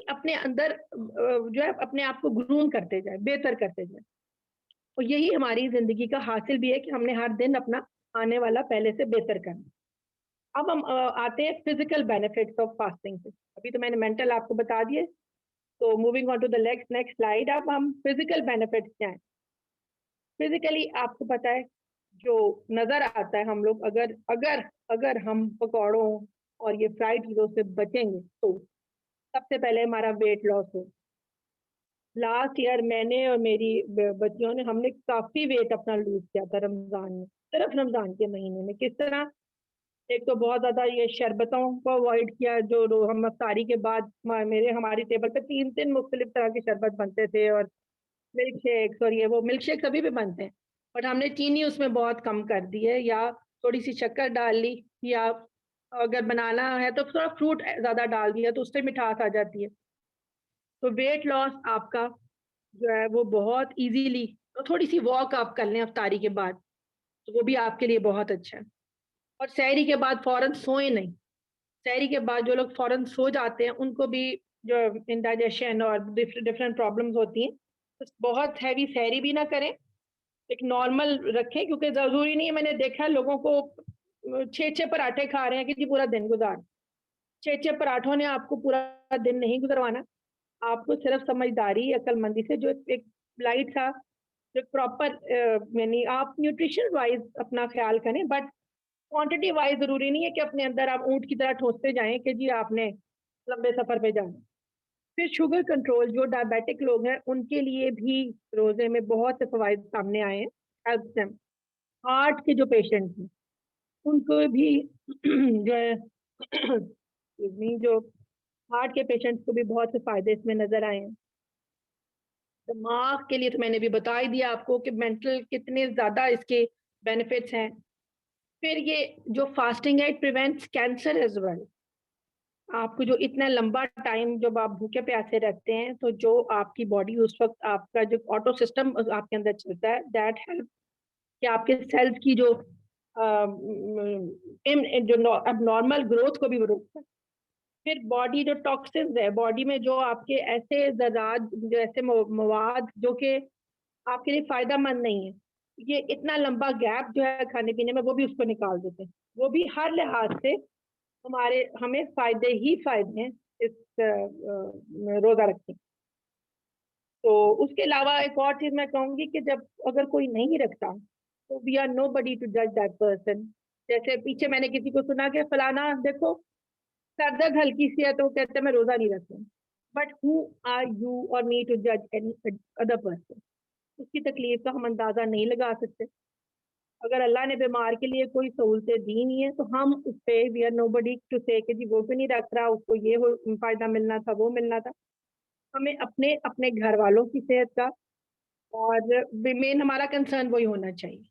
Speaker 1: اپنے اندر جو ہے اپنے آپ کو گروم کرتے جائیں, بہتر کرتے جائیں. اور یہی ہماری زندگی کا حاصل بھی ہے کہ ہم نے ہر دن اپنا آنے والا پہلے سے بہتر کرنا. اب ہم آتے ہیں فزیکل بینیفٹس آف فاسٹنگ سے. ابھی تو میں نے مینٹل آپ کو بتا دیے, تو moving on to the next slide. اب ہم فزیکل بینیفٹس کیا ہیں. فزیکلی آپ کو پتا ہے جو نظر آتا ہے, ہم لوگ اگر ہم پکوڑوں اور یہ فرائیڈ چیزوں سے بچیں گے تو سب سے پہلے ہمارا ویٹ لاس ہو. لاسٹ ایئر میں نے اور میری بچیوں نے ہم نے کافی ویٹ اپنا لوز کیا تھا رمضان میں, صرف رمضان کے مہینے میں. کس طرح؟ ایک تو بہت زیادہ یہ شربتوں کو اوائڈ کیا, جو ہم افطاری کے بعد ہماری ٹیبل پہ 3 مختلف طرح کے شربت بنتے تھے, اور ملک شیکس, اور یہ وہ ملک شیکس ابھی بھی بنتے ہیں, بٹ ہم نے چینی اس میں بہت کم کر دی ہے, یا تھوڑی سی شکر ڈال لی, یا اگر بنانا ہے تو تھوڑا فروٹ زیادہ ڈال دیا تو اس سے مٹھاس آ جاتی ہے. تو ویٹ لاس آپ کا جو ہے وہ بہت ایزیلی, تھوڑی سی واک آپ کر لیں افطاری کے بعد تو وہ بھی آپ کے لیے بہت اچھا ہے. اور سحری کے بعد فوراً سوئیں نہیں. سحری کے بعد جو لوگ فوراً سو جاتے ہیں ان کو بھی جو انڈائجیشن اور ڈفرینٹ پرابلمز ہوتی ہیں, بہت ہیوی سحری بھی نہ کریں, ایک نارمل رکھیں, کیونکہ ضروری نہیں ہے. میں نے دیکھا لوگوں کو 6 پراٹھے کھا رہے ہیں کہ جی پورا دن گزار. 6 پراٹھوں نے آپ کو پورا دن نہیں گزروانا. آپ کو صرف سمجھداری, عقل مندی سے جو ایک لائٹ تھا, جو پراپر یعنی آپ نیوٹریشن وائز اپنا خیال کریں, بٹ کوانٹٹی وائز ضروری نہیں ہے کہ اپنے اندر آپ اونٹ کی طرح ٹھوستے جائیں کہ جی آپ نے لمبے سفر پہ جانا. پھر شوگر کنٹرول, جو ڈائبیٹک لوگ ہیں ان کے لیے بھی روزے میں بہت سے فوائد سامنے آئے ہیں. Help them. ہارٹ کے جو پیشنٹ ہیں ان کو بھی جو ہے جو ہارٹ کے پیشنٹس کو بھی بہت سے فائدے اس میں نظر آئے ہیں. دماغ کے لیے تو میں نے بھی بتا ہی دیا آپ کو کہ مینٹل کتنے زیادہ اس کے بینیفٹس ہیں. پھر یہ جو فاسٹنگ ہے it prevents cancer as well. آپ کو جو اتنا لمبا ٹائم جب آپ بھوکے پیاسے رہتے ہیں تو جو آپ کی باڈی اس وقت آپ کا جو آٹو سسٹم آپ کے اندر چلتا ہے دیٹ ہیلپ کہ آپ کے سیلز کی جو اب نارمل گروتھ کو بھی روکتا ہے. پھر باڈی جو ٹاکسنز ہے باڈی میں جو آپ کے ایسے ذرات جو ایسے مواد جو کہ آپ کے لیے فائدہ مند نہیں ہے, یہ اتنا لمبا گیپ جو ہے کھانے پینے میں وہ بھی اس کو نکال دیتے ہیں. وہ بھی ہر لحاظ سے ہمیں فائدے ہی فائدے ہیں اس روزہ رکھنے. تو اس کے علاوہ ایک اور چیز میں کہوں گی کہ جب اگر کوئی نہیں رکھتا تو we are nobody to جج دیٹ پرسن. جیسے پیچھے میں نے کسی کو سنا کہ فلانا دیکھو سر درد ہلکی سی ہے تو وہ کہتے ہیں میں روزہ نہیں رکھتا. بٹ ہو آر یو اور می ٹو جج اینی ادر پرسن؟ اس کی تکلیف کا ہم اندازہ نہیں لگا سکتے. اگر اللہ نے بیمار کے لیے کوئی سہولتیں دی نہیں ہے تو ہم اس پہ وی آر نو بڈی ٹو سے کہ جی وہ بھی نہیں رکھ رہا, اس کو یہ فائدہ ملنا تھا وہ ملنا تھا. ہمیں اپنے گھر والوں کی صحت کا اور مین ہمارا کنسرن وہی ہونا چاہیے.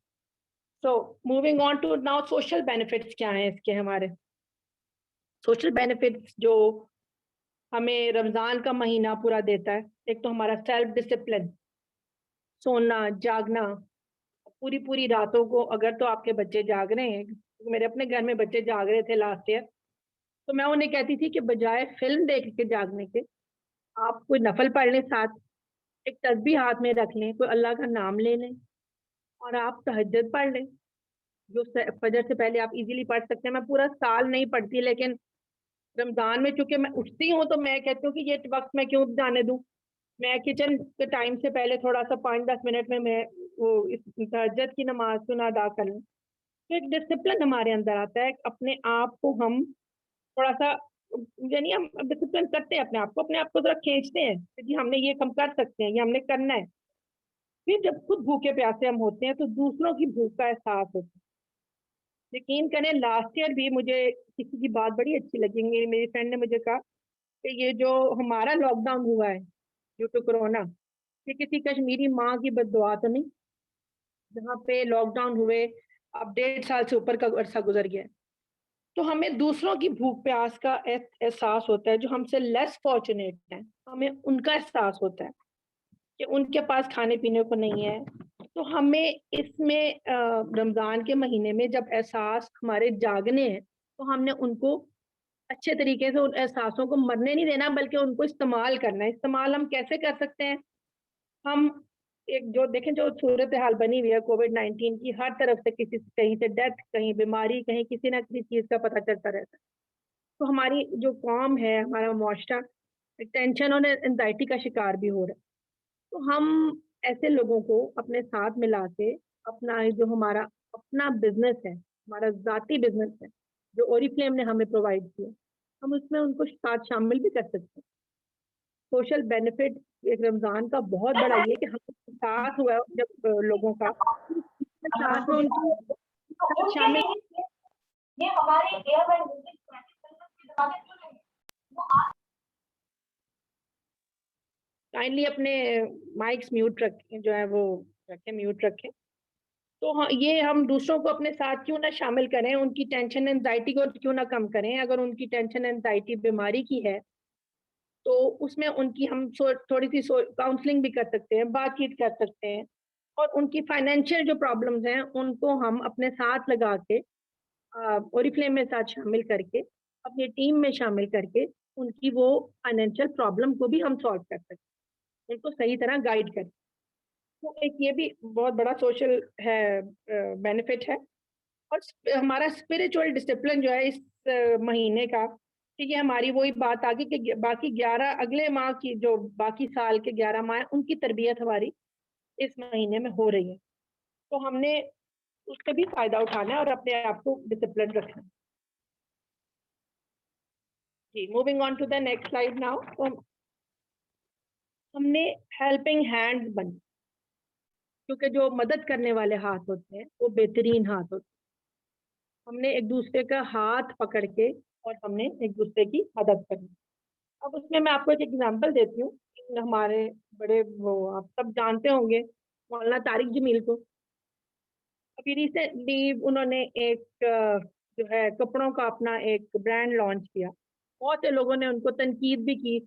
Speaker 1: So moving on to now social benefits کیا ہیں اس کے. ہمارے سوشل بینیفٹس جو ہمیں رمضان کا مہینہ پورا دیتا ہے, ایک تو ہمارا سیلف ڈسپلن, سونا جاگنا پوری راتوں کو. اگر تو آپ کے بچے جاگ رہے ہیں, میرے اپنے گھر میں بچے جاگ رہے تھے لاسٹ ایئر, تو میں انہیں کہتی تھی کہ بجائے فلم دیکھ کے جاگنے کے آپ کوئی نفل پڑھ لیں, ساتھ ایک تسبیح ہاتھ میں رکھ لیں, کوئی اللہ کا نام لے لیں اور آپ تہجد پڑھ لیں جو فجر سے پہلے آپ ایزیلی پڑھ سکتے ہیں. میں پورا سال نہیں پڑھتی لیکن رمضان میں چونکہ میں اٹھتی ہوں تو میں کہتی ہوں کہ یہ وقت میں کیوں جانے دوں, میں کچن کے ٹائم سے پہلے تھوڑا سا 5-10 منٹ میں وہ تہجد کی نماز کیوں نہ ادا کر لوں. تو ایک ڈسپلن ہمارے اندر آتا ہے, اپنے آپ کو ہم تھوڑا سا یعنی ہم ڈسپلن کرتے ہیں اپنے آپ کو ذرا کھینچتے ہیں کہ جی ہم نے یہ کم کر سکتے ہیں, یہ ہم نے کرنا ہے. پھر جب خود بھوکے پیاسے ہم ہوتے ہیں تو دوسروں کی بھوک کا احساس ہوتا ہے. یقین کریں لاسٹ ایئر بھی مجھے کسی کی بات بڑی اچھی لگی, میری فرینڈ نے مجھے کہا کہ یہ جو ہمارا لاک ڈاؤن ہوا ہے ڈیو ٹو کورونا, یہ کسی کشمیری ماں کی بد دعا تو نہیں, جہاں پہ لاک ڈاؤن ہوئے اب 1.5 سال سے اوپر کا عرصہ گزر گیا. تو ہمیں دوسروں کی بھوک پیاس کا احساس ہوتا ہے, جو ہم سے لیس فارچونیٹ ہیں ہمیں ان کا احساس ہوتا ہے کہ ان کے پاس کھانے پینے کو نہیں ہے. تو ہمیں اس میں رمضان کے مہینے میں جب احساس ہمارے جاگنے ہیں تو ہم نے ان کو اچھے طریقے سے ان احساسوں کو مرنے نہیں دینا بلکہ ان کو استعمال کرنا ہے. استعمال ہم کیسے کر سکتے ہیں؟ ہم ایک جو دیکھیں جو صورتحال بنی ہوئی ہے کووڈ-19 کی, ہر طرف سے کسی کہیں سے ڈیتھ, کہیں بیماری, کہیں کسی نہ کسی چیز کا پتہ چلتا رہتا ہے. تو ہماری جو قوم ہے, ہمارا معاشرہ ٹینشن اور انزائٹی کا شکار بھی ہو رہا ہے. تو ہم ایسے لوگوں کو اپنے ساتھ ملا کے اپنا جو ہمارا اپنا بزنس ہے, ہمارا ذاتی بزنس ہے جو اوریفلیم نے ہمیں پرووائڈ کیا, ہم اس میں ان کو ساتھ شامل بھی کر سکتے ہیں. سوشل بینیفٹ ایک رمضان کا بہت بڑا یہ کہ ہم ساتھ ہوا جب لوگوں کا ساتھ میں ان کی شامل.
Speaker 2: یہ ہمارے ایئر بینڈ
Speaker 1: کائنڈلی اپنے مائکس میوٹ رکھیں, جو ہے وہ رکھیں, میوٹ رکھیں. تو یہ ہم دوسروں کو اپنے ساتھ کیوں نہ شامل کریں, ان کی ٹینشن انزائٹی کو کیوں نہ کم کریں. اگر ان کی ٹینشن انزائٹی بیماری کی ہے تو اس میں ان کی ہم تھوڑی سی کاؤنسلنگ بھی کر سکتے ہیں, بات چیت کر سکتے ہیں, اور ان کی فائنینشیل جو پرابلمز ہیں ان کو ہم اپنے ساتھ لگا کے اوریفلیم میں ساتھ شامل کر کے اپنی ٹیم میں شامل کر کے ان کی وہ فائنینشیل پرابلم کو بھی ہم سالو کر سکتے ہیں, ان کو صحیح طرح گائیڈ کر. تو ایک یہ بھی بہت بڑا سوشل ہے بینیفٹ ہے. اور ہمارا اسپرچل ڈسپلن جو ہے اس مہینے کا, کہ یہ ہماری وہی بات آگے کہ باقی 11 اگلے ماہ کی جو باقی سال کے 11 ماہ ان کی تربیت ہماری اس مہینے میں ہو رہی ہے. تو ہم نے اس کا بھی فائدہ اٹھانا ہے اور اپنے آپ کو ڈسپلن رکھنا. جی moving on to the next slide now. ہم نے ہیلپنگ ہینڈ بنی, کیونکہ جو مدد کرنے والے ہاتھ ہوتے ہیں وہ بہترین ہاتھ ہوتے ہیں. ہم نے ایک دوسرے کا ہاتھ پکڑ کے اور ہم نے ایک دوسرے کی مدد کرنی. اب اس میں آپ کو ایک ایگزامپل دیتی ہوں. ہمارے بڑے وہ آپ سب جانتے ہوں گے مولانا طارق جمیل کو. ابھی ریسنٹلی انہوں نے ایک جو ہے کپڑوں کا اپنا ایک برانڈ لانچ کیا. بہت سے لوگوں نے ان کو تنقید بھی کی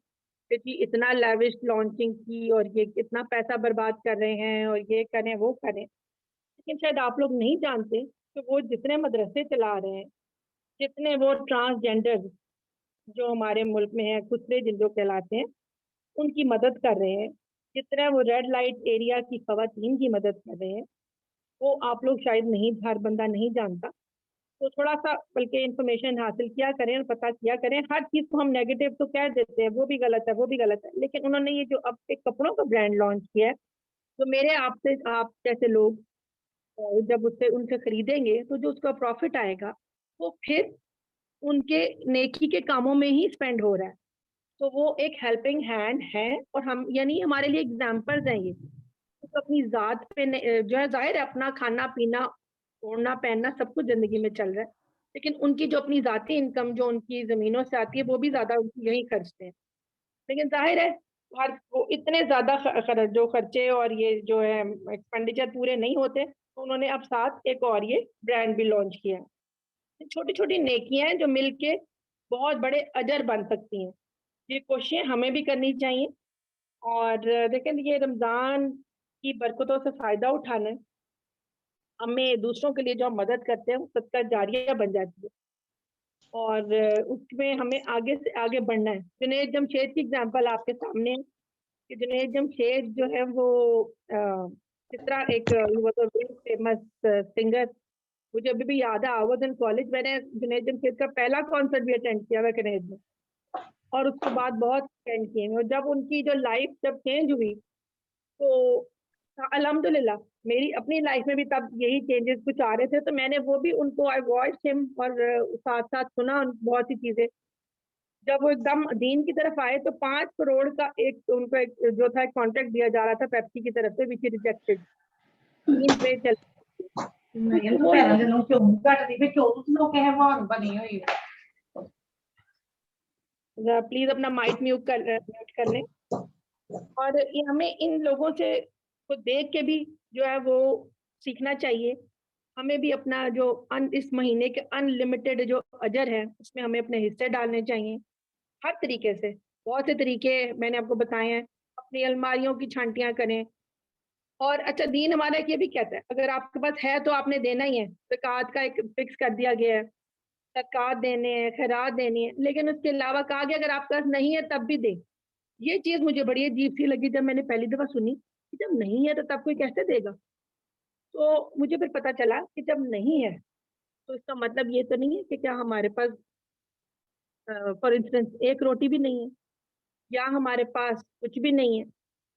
Speaker 1: کہ جی اتنا لیوش لانچنگ کی اور یہ کتنا پیسہ برباد کر رہے ہیں اور یہ کریں وہ کریں. لیکن شاید آپ لوگ نہیں جانتے کہ وہ جتنے مدرسے چلا رہے ہیں, جتنے وہ ٹرانسجینڈر جو ہمارے ملک میں ہیں خسرے جن جو کہلاتے ہیں ان کی مدد کر رہے ہیں, جتنا وہ ریڈ لائٹ ایریا کی خواتین کی مدد کر رہے ہیں, وہ آپ لوگ شاید نہیں, ہر بندہ نہیں جانتا. تو تھوڑا سا بلکہ انفارمیشن حاصل کیا کریں اور پتہ کیا کریں. ہر چیز کو ہم نیگیٹو تو کہہ دیتے ہیں, وہ بھی غلط ہے وہ بھی غلط ہے, لیکن انہوں نے یہ جو اب ایک کپڑوں کا برانڈ لانچ کیا ہے تو میرے آپ جیسے لوگ جب اس سے ان سے خریدیں گے تو جو اس کا پروفٹ آئے گا وہ پھر ان کے نیکی کے کاموں میں ہی اسپینڈ ہو رہا ہے. تو وہ ایک ہیلپنگ ہینڈ ہے, اور ہم یعنی ہمارے لیے ایگزامپلز ہیں. یہ تو اپنی ذات پہ جو ہے ظاہر ہے اپنا کھانا پینا اوڑھنا پہننا سب کچھ زندگی میں چل رہا ہے, لیکن ان کی جو اپنی ذاتی انکم جو ان کی زمینوں سے آتی ہے وہ بھی زیادہ یہی خرچتے ہیں. لیکن ظاہر ہے ہر وہ اتنے زیادہ جو خرچے اور یہ جو ہے ایکسپینڈیچر پورے نہیں ہوتے, تو انہوں نے اب ساتھ ایک اور یہ برانڈ بھی لانچ کیا ہے. چھوٹی چھوٹی نیکیاں ہیں جو مل کے بہت بڑے اجر بن سکتی ہیں. یہ کوششیں ہمیں بھی کرنی چاہیے. اور دیکھیں یہ رمضان کی برکتوں سے فائدہ اٹھانا ہے. ہمیں دوسروں کے لیے جو ہم مدد کرتے ہیں وہ صدقہ جاریہ بن جاتی ہے, اور اس میں ہمیں آگے سے آگے بڑھنا ہے. جنید جمشید کی اگزامپل آپ کے سامنے ہے کہ جنید جمشید جو ہے وہ کس طرح ایک فیمس سنگر, مجھے ابھی بھی یاد ہے آواز ان کالج میں نے جنید جمشید کا پہلا کانسرٹ بھی اٹینڈ کیا ہوا کنیڈ میں, اور اس کے بعد بہت اٹینڈ کیے ہیں. اور جب ان کی جو لائف جب چینج ہوئی تو الحمدللہ میری اپنی لائف میں بھی تب یہی چینجز کچھ آ رہے تھے, تو میں نے وہ بھی ان کو آئی واچ ہم اور ساتھ ساتھ سنا بہت سی چیزیں. جب وہ ایک دم دین کی طرف آئے تو 5 کروڑ کا ایک ان کو ایک جو تھا کانٹریکٹ دیا جا رہا تھا پیپسی کی طرف سے, وچ ریجیکٹڈ. دین پہ چل
Speaker 3: نہیں تو پہلے جنوں کیوں گھٹ دی پھر کیوں تم لوگ کہوان بنی ہوئی ہے.
Speaker 1: پلیز اپنا مائک میوٹ کر لیں. اور یہ ہمیں ان لوگوں سے کو دیکھ کے بھی جو ہے وہ سیکھنا چاہیے. ہمیں بھی اپنا جو اس مہینے کے ان لمیٹڈ جو اجر ہے اس میں ہمیں اپنے حصے ڈالنے چاہیے ہر طریقے سے. بہت سے طریقے میں نے آپ کو بتائے ہیں. اپنی الماریوں کی چھانٹیاں کریں. اور اچھا دین ہمارا یہ بھی کہتا ہے اگر آپ کے پاس ہے تو آپ نے دینا ہی ہے. زکوٰۃ کا ایک فکس کر دیا گیا ہے, صدقات دینے ہیں, خیرات دینی ہے, لیکن اس کے علاوہ کہا گیا اگر آپ کے پاس نہیں ہے تب بھی دیں. یہ چیز مجھے بڑی عجیب سی لگی جب میں نے پہلی دفعہ سنی کہ جب نہیں ہے تو تب کوئی کیسے دے گا. تو مجھے پھر پتا چلا کہ جب نہیں ہے تو اس کا مطلب یہ تو نہیں ہے کہ کیا ہمارے پاس فار انسٹنس ایک روٹی بھی نہیں ہے یا ہمارے پاس کچھ بھی نہیں ہے.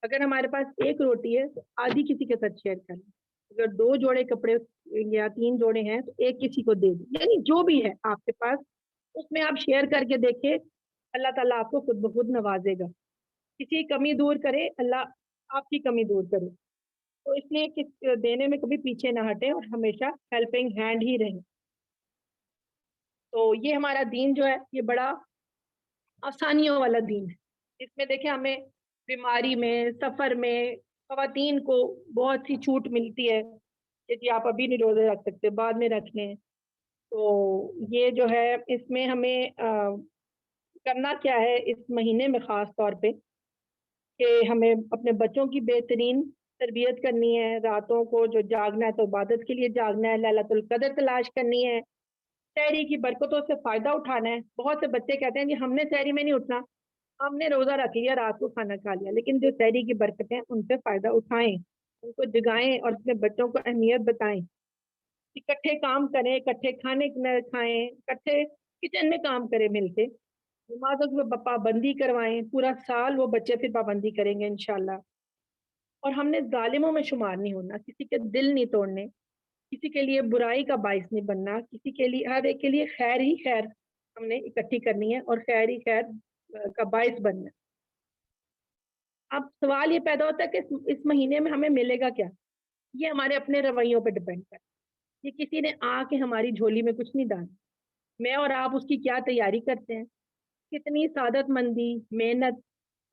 Speaker 1: اگر ہمارے پاس ایک روٹی ہے تو آدھی کسی کے ساتھ شیئر کر لیں. اگر 2 جوڑے کپڑے یا 3 جوڑے ہیں تو ایک کسی کو دے دیں. یعنی جو بھی ہے آپ کے پاس اس میں آپ شیئر کر کے دیکھیں, اللہ تعالیٰ آپ کو خود بخود نوازے گا. کسی کمی دور کرے اللہ آپ کی کمی دور کرے. تو اس لیے کہ دینے میں کبھی پیچھے نہ ہٹیں اور ہمیشہ ہیلپنگ ہینڈ ہی رہیں. تو یہ ہمارا دین جو ہے یہ بڑا آسانیوں والا دین ہے. اس میں دیکھیں ہمیں بیماری میں سفر میں خواتین کو بہت سی چھوٹ ملتی ہے کہ جی آپ ابھی نہیں روزے رکھ سکتے بعد میں رکھ لیں. تو یہ جو ہے اس میں ہمیں کرنا کیا ہے اس مہینے میں خاص طور پہ کہ ہمیں اپنے بچوں کی بہترین تربیت کرنی ہے. راتوں کو جو جاگنا ہے تو عبادت کے لیے جاگنا ہے, لیلۃ القدر تلاش کرنی ہے, سحری کی برکتوں سے فائدہ اٹھانا ہے. بہت سے بچے کہتے ہیں جی ہم نے سحری میں نہیں اٹھنا, ہم نے روزہ رکھ لیا رات کو کھانا کھا لیا. لیکن جو سحری کی برکتیں ان سے فائدہ اٹھائیں, ان کو جگائیں اور اپنے بچوں کو اہمیت بتائیں. اکٹھے کام کریں, اکٹھے کھانے کھائیں, اکٹھے کچن میں کام کریں, مل کے نمازوں کی پابندی کروائیں. پورا سال وہ بچے پھر پابندی کریں گے انشاءاللہ. اور ہم نے ظالموں میں شمار نہیں ہونا, کسی کے دل نہیں توڑنے, کسی کے لیے برائی کا باعث نہیں بننا, کسی کے لیے ہر ایک کے لیے خیر ہی خیر ہم نے اکٹھی کرنی ہے اور خیر ہی خیر کا باعث بننا. اب سوال یہ پیدا ہوتا ہے کہ اس مہینے میں ہمیں ملے گا کیا. یہ ہمارے اپنے رویوں پہ ڈپینڈ کرتا ہے. یہ کسی نے آ کے ہماری جھولی میں کچھ نہیں ڈالا. میں اور آپ اس کی کیا تیاری کرتے ہیں, کتنی سعادت مندی, محنت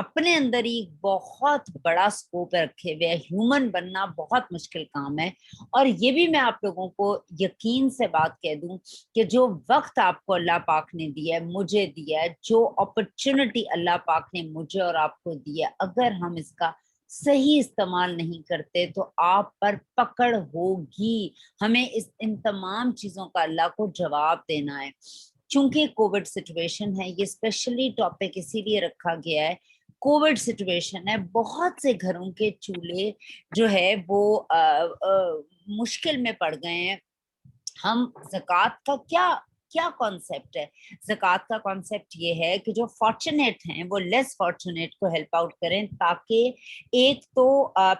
Speaker 4: اپنے اندر ہی بہت بڑا اسکوپ رکھے ہوئے. ہیومن بننا بہت مشکل کام ہے. اور یہ بھی میں آپ لوگوں کو یقین سے بات کہہ دوں کہ جو وقت آپ کو اللہ پاک نے دیا ہے, مجھے دیا ہے, جو اپرچونٹی اللہ پاک نے مجھے اور آپ کو دی ہے, اگر ہم اس کا صحیح استعمال نہیں کرتے تو آپ پر پکڑ ہوگی. ہمیں ان تمام چیزوں کا اللہ کو جواب دینا ہے. چونکہ کووڈ سچویشن ہے, یہ اسپیشلی ٹاپک اسی لیے رکھا گیا ہے, کووڈ سچویشن ہے, بہت سے گھروں کے چولہے جو ہے وہ مشکل میں پڑ گئے ہیں. ہم زکوٰۃ کا کیا کانسیپٹ ہے؟ زکوٰۃ کا کانسیپٹ یہ ہے کہ جو فارچونیٹ ہیں وہ لیس فارچونیٹ کو ہیلپ آؤٹ کریں, تاکہ ایک تو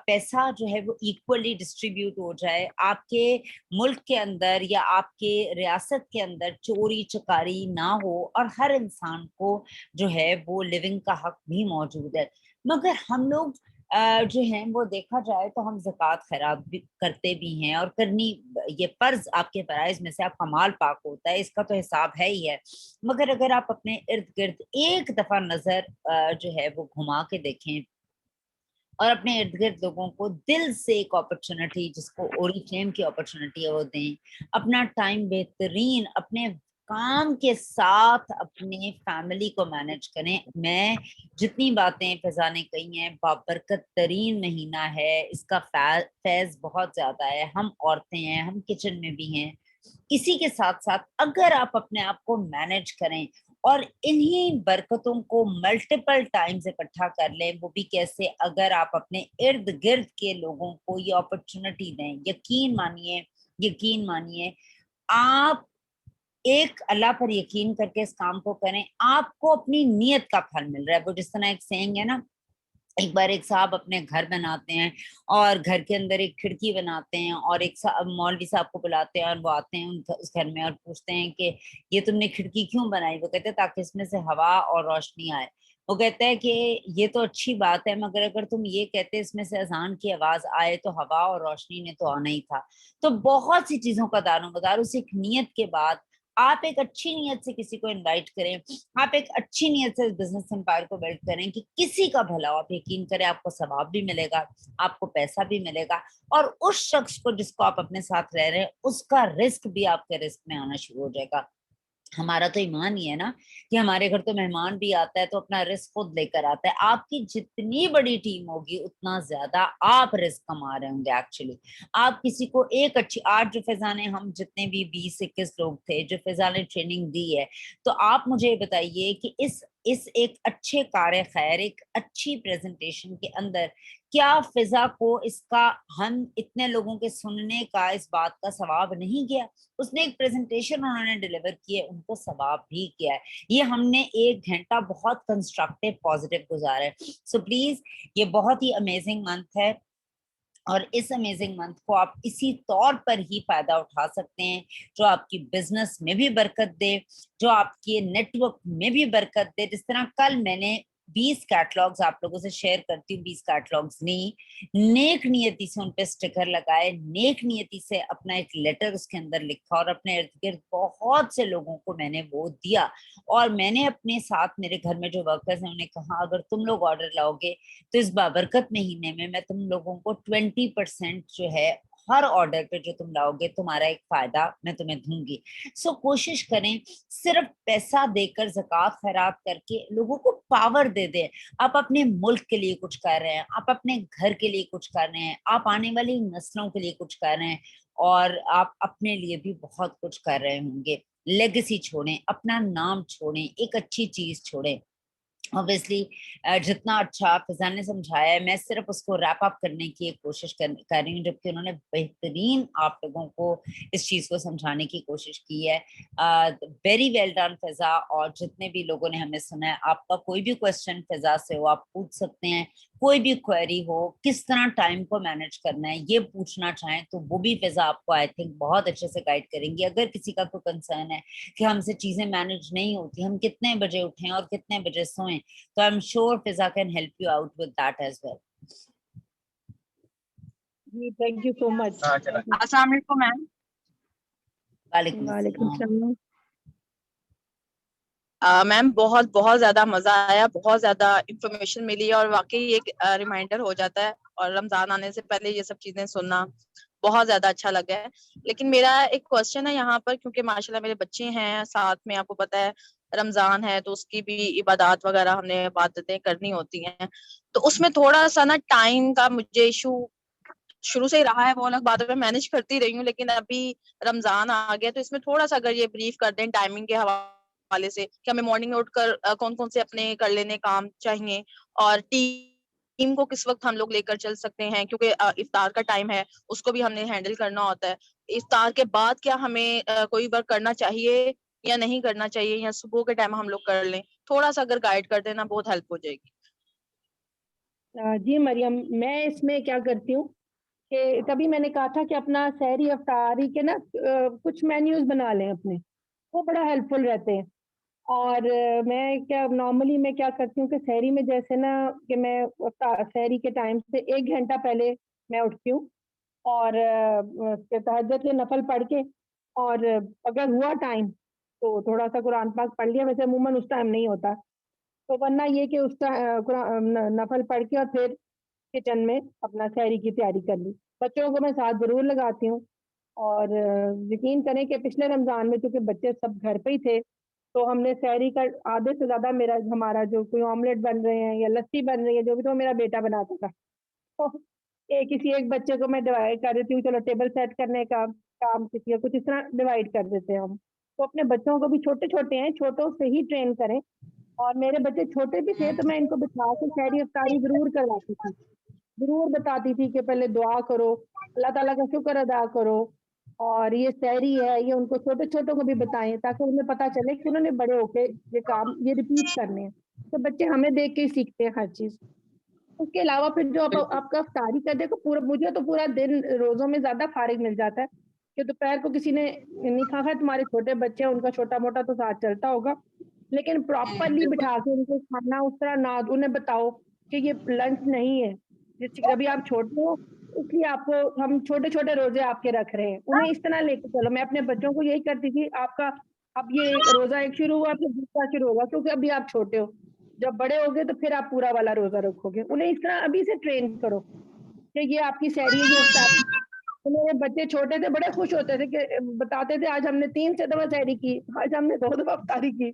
Speaker 4: پیسہ جو ہے وہ ایکولی ڈسٹریبیوٹ ہو جائے. آپ کے ملک کے اندر یا آپ کے ریاست کے اندر چوری چکاری نہ ہو, اور ہر انسان کو جو ہے وہ لیونگ کا حق بھی موجود ہے. مگر ہم لوگ جو ہیں وہ دیکھا جائے تو ہم زکوٰۃ خیرات بھی کرتے بھی ہیں, اور کرنی یہ فرض آپ کے فرائض میں سے آپ کا مال پاک ہوتا ہے, اس کا تو حساب ہے ہی ہے. مگر اگر آپ اپنے ارد گرد ایک دفعہ نظر جو ہے وہ گھما کے دیکھیں اور اپنے ارد گرد لوگوں کو دل سے ایک اپرچونٹی, جس کو اورiflame کی اپرچونٹی ہے وہ دیں, اپنا ٹائم بہترین اپنے کام کے ساتھ اپنی فیملی کو مینج کریں. میں جتنی باتیں فضا نے کہی ہیں, بابرکت ترین مہینہ ہے, اس کا فیض بہت زیادہ ہے. ہم عورتیں ہیں, ہم کچن میں بھی ہیں. اسی کے ساتھ ساتھ اگر آپ اپنے آپ کو مینج کریں اور انہی برکتوں کو ملٹیپل ٹائمز اکٹھا کر لیں, وہ بھی کیسے؟ اگر آپ اپنے ارد گرد کے لوگوں کو یہ اپرچونٹی دیں. یقین مانیے آپ ایک اللہ پر یقین کر کے اس کام کو کریں, آپ کو اپنی نیت کا پھل مل رہا ہے. وہ جس طرح ایک سینگ ہے نا, ایک بار ایک صاحب اپنے گھر بناتے ہیں اور گھر کے اندر ایک کھڑکی بناتے ہیں, اور ایک مولوی صاحب کو بلاتے ہیں اور وہ آتے ہیں اس گھر میں اور پوچھتے ہیں کہ یہ تم نے کھڑکی کیوں بنائی؟ وہ کہتے ہیں تاکہ اس میں سے ہوا اور روشنی آئے. وہ کہتا ہے کہ یہ تو اچھی بات ہے, مگر اگر تم یہ کہتے اس میں سے اذان کی آواز آئے تو ہوا اور روشنی نے تو آنا ہی تھا. تو بہت سی چیزوں کا دار و مدار اس ایک نیت کے بعد. آپ ایک اچھی نیت سے کسی کو انوائٹ کریں, آپ ایک اچھی نیت سے بزنس امپائر کو بلڈ کریں کہ کسی کا بھلا ہو. آپ یقین کریں آپ کو ثواب بھی ملے گا, آپ کو پیسہ بھی ملے گا, اور اس شخص کو جس کو آپ اپنے ساتھ رہ رہے ہیں اس کا رزق بھی آپ کے رزق میں آنا شروع ہو جائے گا. ہمارا تو ایمان ہی ہے نا کہ ہمارے گھر تو مہمان بھی آتا ہے تو اپنا رزق خود لے کر آتا ہے. آپ کی جتنی بڑی ٹیم ہوگی اتنا زیادہ آپ رزق کما رہے ہوں گے. ایکچولی آپ کسی کو ایک اچھی, آج جو فضا نے, ہم جتنے بھی 20-21 لوگ تھے جو فضا نے ٹریننگ دی ہے, تو آپ مجھے بتائیے کہ اس ایک اچھے کار خیر, ایک اچھی پریزنٹیشن کے اندر کیا فضا کو اس کا, ہم اتنے لوگوں کے سننے کا, اس بات کا ثواب نہیں کیا؟ اس نے ایک پریزنٹیشن انہوں نے ڈیلیور کی ہے, ان کو ثواب بھی کیا ہے. یہ ہم نے 1 گھنٹہ بہت کنسٹرکٹیو پازیٹیو گزارا ہے. سو پلیز یہ بہت ہی امیزنگ منتھ ہے, اور اس امیزنگ منتھ کو آپ اسی طور پر ہی فائدہ اٹھا سکتے ہیں جو آپ کی بزنس میں بھی برکت دے, جو آپ کے نیٹ ورک میں بھی برکت دے. جس طرح کل میں نے 20 کیٹلاگز آپ لوگوں سے شیئر کرتی ہوں, 20 کیٹلاگز نہیں, نیک نیتی سے ان پہ اسٹیکر لگائے, نیک نیتی سے اپنا ایک لیٹر اس کے اندر لکھا, اور اپنے ارد گرد بہت سے لوگوں کو میں نے وہ دیا. اور میں نے اپنے ساتھ میرے گھر میں جو ورکرز ہیں انہیں کہا اگر تم لوگ آرڈر لاؤ گے تو اس بابرکت مہینے میں تم لوگوں کو 20% جو ہے ہر آرڈر پہ جو تم لاؤ گے تمہارا ایک فائدہ میں تمہیں دوں گی. سو کوشش کریں صرف پیسہ دے کر, زکوٰۃ خیرات کر کے لوگوں کو پاور دے دیں. آپ اپنے ملک کے لیے کچھ کر رہے ہیں, آپ اپنے گھر کے لیے کچھ کر رہے ہیں, آپ آنے والی نسلوں کے لیے کچھ کر رہے ہیں, اور آپ اپنے لیے بھی بہت کچھ کر رہے ہوں گے. لیگیسی چھوڑیں, اپنا نام چھوڑیں, ایک اچھی چیز چھوڑیں. اوبیسلی جتنا اچھا فضا نے سمجھایا ہے میں صرف اس کو ریپ اپ کرنے کی ایک کوشش کر رہی ہوں, جبکہ انہوں نے بہترین آپ لوگوں کو اس چیز کو سمجھانے کی کوشش کی ہے. ویری ویل ڈن فضا, اور جتنے بھی لوگوں نے ہمیں سنا ہے, آپ کا کوئی بھی کوشچن فضا سے ہو آپ پوچھ سکتے ہیں, کوئی بھی کوئری ہو, کس طرح ٹائم کو مینیج کرنا ہے یہ پوچھنا چاہیں تو وہ بھی فضا آپ کو آئی تھنک بہت اچھے سے گائڈ کریں گی. اگر کسی کا کوئی کنسرن ہے کہ ہم سے چیزیں مینیج نہیں ہوتی, ہم کتنے بجے اٹھیں اور کتنے بجے سوئیں, so I'm sure Fiza can help you out with that as well.
Speaker 1: Thank you so much.
Speaker 5: السلام علیکم میم.
Speaker 4: وعلیکم
Speaker 1: وعلیکم
Speaker 4: السلام.
Speaker 1: السلام.
Speaker 5: میم بہت بہت زیادہ مزہ آیا, بہت زیادہ انفارمیشن ملی, اور واقعی ایک ریمائنڈر ہو جاتا ہے, اور رمضان آنے سے پہلے یہ سب چیزیں سننا بہت زیادہ اچھا لگا ہے. لیکن میرا ایک کوشچن ہے یہاں پر, کیونکہ ماشاءاللہ میرے بچے ہیں ساتھ میں, آپ کو پتا ہے رمضان ہے تو اس کی بھی عبادات وغیرہ ہم نے عبادتیں کرنی ہوتی ہیں, تو اس میں تھوڑا سا نا ٹائم کا مجھے ایشو شروع سے ہی رہا ہے. وہ الگ بات ہے, میں مینج کرتی رہی ہوں, لیکن ابھی رمضان آ گیا تو اس میں تھوڑا سا اگر یہ بریف کر دیں ٹائمنگ کے حوالے سے کہ ہمیں مارننگ میں اٹھ کر کون کون سے اپنے کر لینے کام چاہیے, اور ٹیم کو کس وقت ہم لوگ لے کر چل سکتے ہیں, کیونکہ افطار کا ٹائم ہے اس کو بھی ہم نے ہینڈل کرنا ہوتا ہے. افطار کے بعد کیا ہمیں کوئی ورک کرنا چاہیے یا نہیں کرنا چاہیے, یا صبح کے ٹائم ہم لوگ کر لیں, تھوڑا سا اگر گائیڈ کر دینا بہت ہیلپ ہو جائے گی.
Speaker 1: جی مریم, میں اس میں کیا کرتی ہوں کہ کبھی میں نے کہا تھا کہ اپنا سحری افطاری کے نا کچھ مینیوز بنا لیں اپنے, وہ بڑا ہیلپ فل رہتے ہیں. اور میں کیا نارملی میں کیا کرتی ہوں کہ سحری میں جیسے نا کہ میں سحری کے ٹائم سے 1 گھنٹہ پہلے میں اٹھتی ہوں, اور تہجد کے نفل پڑھ کے, اور اگر ہوا ٹائم تو تھوڑا سا قرآن پاک پڑھ لیا, ویسے عموماً اس ٹائم نہیں ہوتا, تو ورنہ یہ کہ اس نفل پڑھ کے اور پھر کچن میں اپنا سحری کی تیاری کر لی. بچوں کو میں ساتھ ضرور لگاتی ہوں, اور یقین کریں کہ پچھلے رمضان میں چونکہ بچے سب گھر پہ ہی تھے تو ہم نے سحری کا آدھے سے زیادہ ہمارا جو کوئی آملیٹ بن رہے ہیں یا لسی بن رہی ہے جو بھی, تو میرا بیٹا بناتا تھا. تو کسی ایک بچے کو میں ڈیوائڈ کر دیتی ہوں, چلو ٹیبل سیٹ کرنے کا کام کسی کچھ اس طرح ڈیوائڈ کر دیتے ہیں ہم. تو اپنے بچوں کو بھی چھوٹے چھوٹے ہیں, چھوٹوں سے ہی ٹرین کریں. اور میرے بچے چھوٹے بھی تھے تو میں ان کو بٹھا کے سحری افطاری ضرور کرواتی تھی, ضرور بتاتی تھی کہ پہلے دعا کرو, اللہ تعالیٰ کا شکر ادا کرو, اور یہ سحری ہے یہ ان کو چھوٹے چھوٹوں کو بھی بتائیں تاکہ انہیں پتہ چلے کہ انہوں نے بڑے ہو کے یہ کام یہ ریپیٹ کرنے ہیں. تو بچے ہمیں دیکھ کے ہی سیکھتے ہیں ہر چیز. اس کے علاوہ پھر جو آپ کا افطاری کر دے کو پورا, مجھے تو پورا دن روزوں میں زیادہ فارغ مل جاتا ہے کہ دوپہر کو کسی نے نہیں کھا, تمہارے چھوٹے بچے ہیں ان کا چھوٹا موٹا تو ساتھ چلتا ہوگا, لیکن پراپرلی بٹھا کے ان کو کھانا اس طرح نہ, انہیں بتاؤ کہ یہ لنچ نہیں ہے, جس ابھی آپ چھوٹے ہو اس لیے آپ کو ہم چھوٹے چھوٹے روزے آپ کے رکھ رہے ہیں, انہیں اس طرح لے کے چلو. میں اپنے بچوں کو یہی کرتی تھی, آپ کا اب یہ روزہ ایک شروع ہوا پھر دوسرا شروع ہوگا, کیونکہ ابھی آپ چھوٹے ہو, جب بڑے ہوگے تو پھر آپ پورا والا روزہ رکھو گے. انہیں اس طرح ابھی سے ٹرین کرو کہ یہ آپ کی سحری ہے, یہ افطاری. میرے بچے چھوٹے تھے, بڑے خوش ہوتے تھے کہ بتاتے تھے آج ہم نے 3 دفعہ سحری کی, آج ہم نے 2 دفعہ افطاری کی.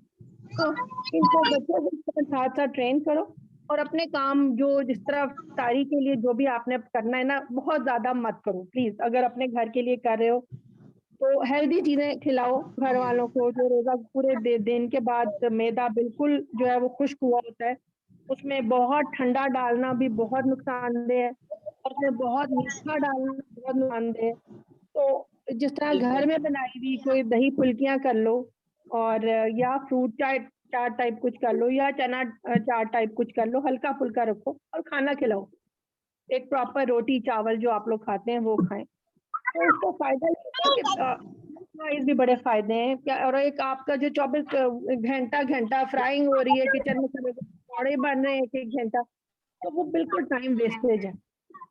Speaker 1: تو ان کو بچوں کو ساتھ ساتھ ٹرین کرو, اور اپنے کام جو جس طرح افطاری کے لیے جو بھی آپ نے کرنا ہے نا, بہت زیادہ مت کرو پلیز. اگر اپنے گھر کے لیے کر رہے ہو تو ہیلدی چیزیں کھلاؤ گھر والوں کو. جو روزہ پورے دن کے بعد میدا بالکل جو ہے وہ خشک ہوا ہوتا ہے, اس میں بہت ٹھنڈا ڈالنا بھی بہت نقصان دہ ہے, اور اس میں بہت میٹھا ڈالنا بہت نقصان دہ ہے. تو جس طرح گھر میں بنائی ہوئی کوئی دہی پھلکیاں کر لو, اور یا فروٹ چاٹ ٹائپ کچھ کر لو, یا چنا چاٹ ٹائپ کچھ کر لو, ہلکا پھلکا رکھو اور کھانا کھلاؤ. ایک پراپر روٹی چاول جو آپ لوگ کھاتے ہیں وہ کھائیں. تو اس کا فائدہ یہ ہے کہ بھی بڑے فائدے ہیں. اور ایک آپ کا جو 24 گھنٹہ فرائنگ ہو رہی ہے کچن میں, پکوڑے بن رہے ہیں 1 گھنٹہ, تو وہ بالکل ٹائم ویسٹیج ہے.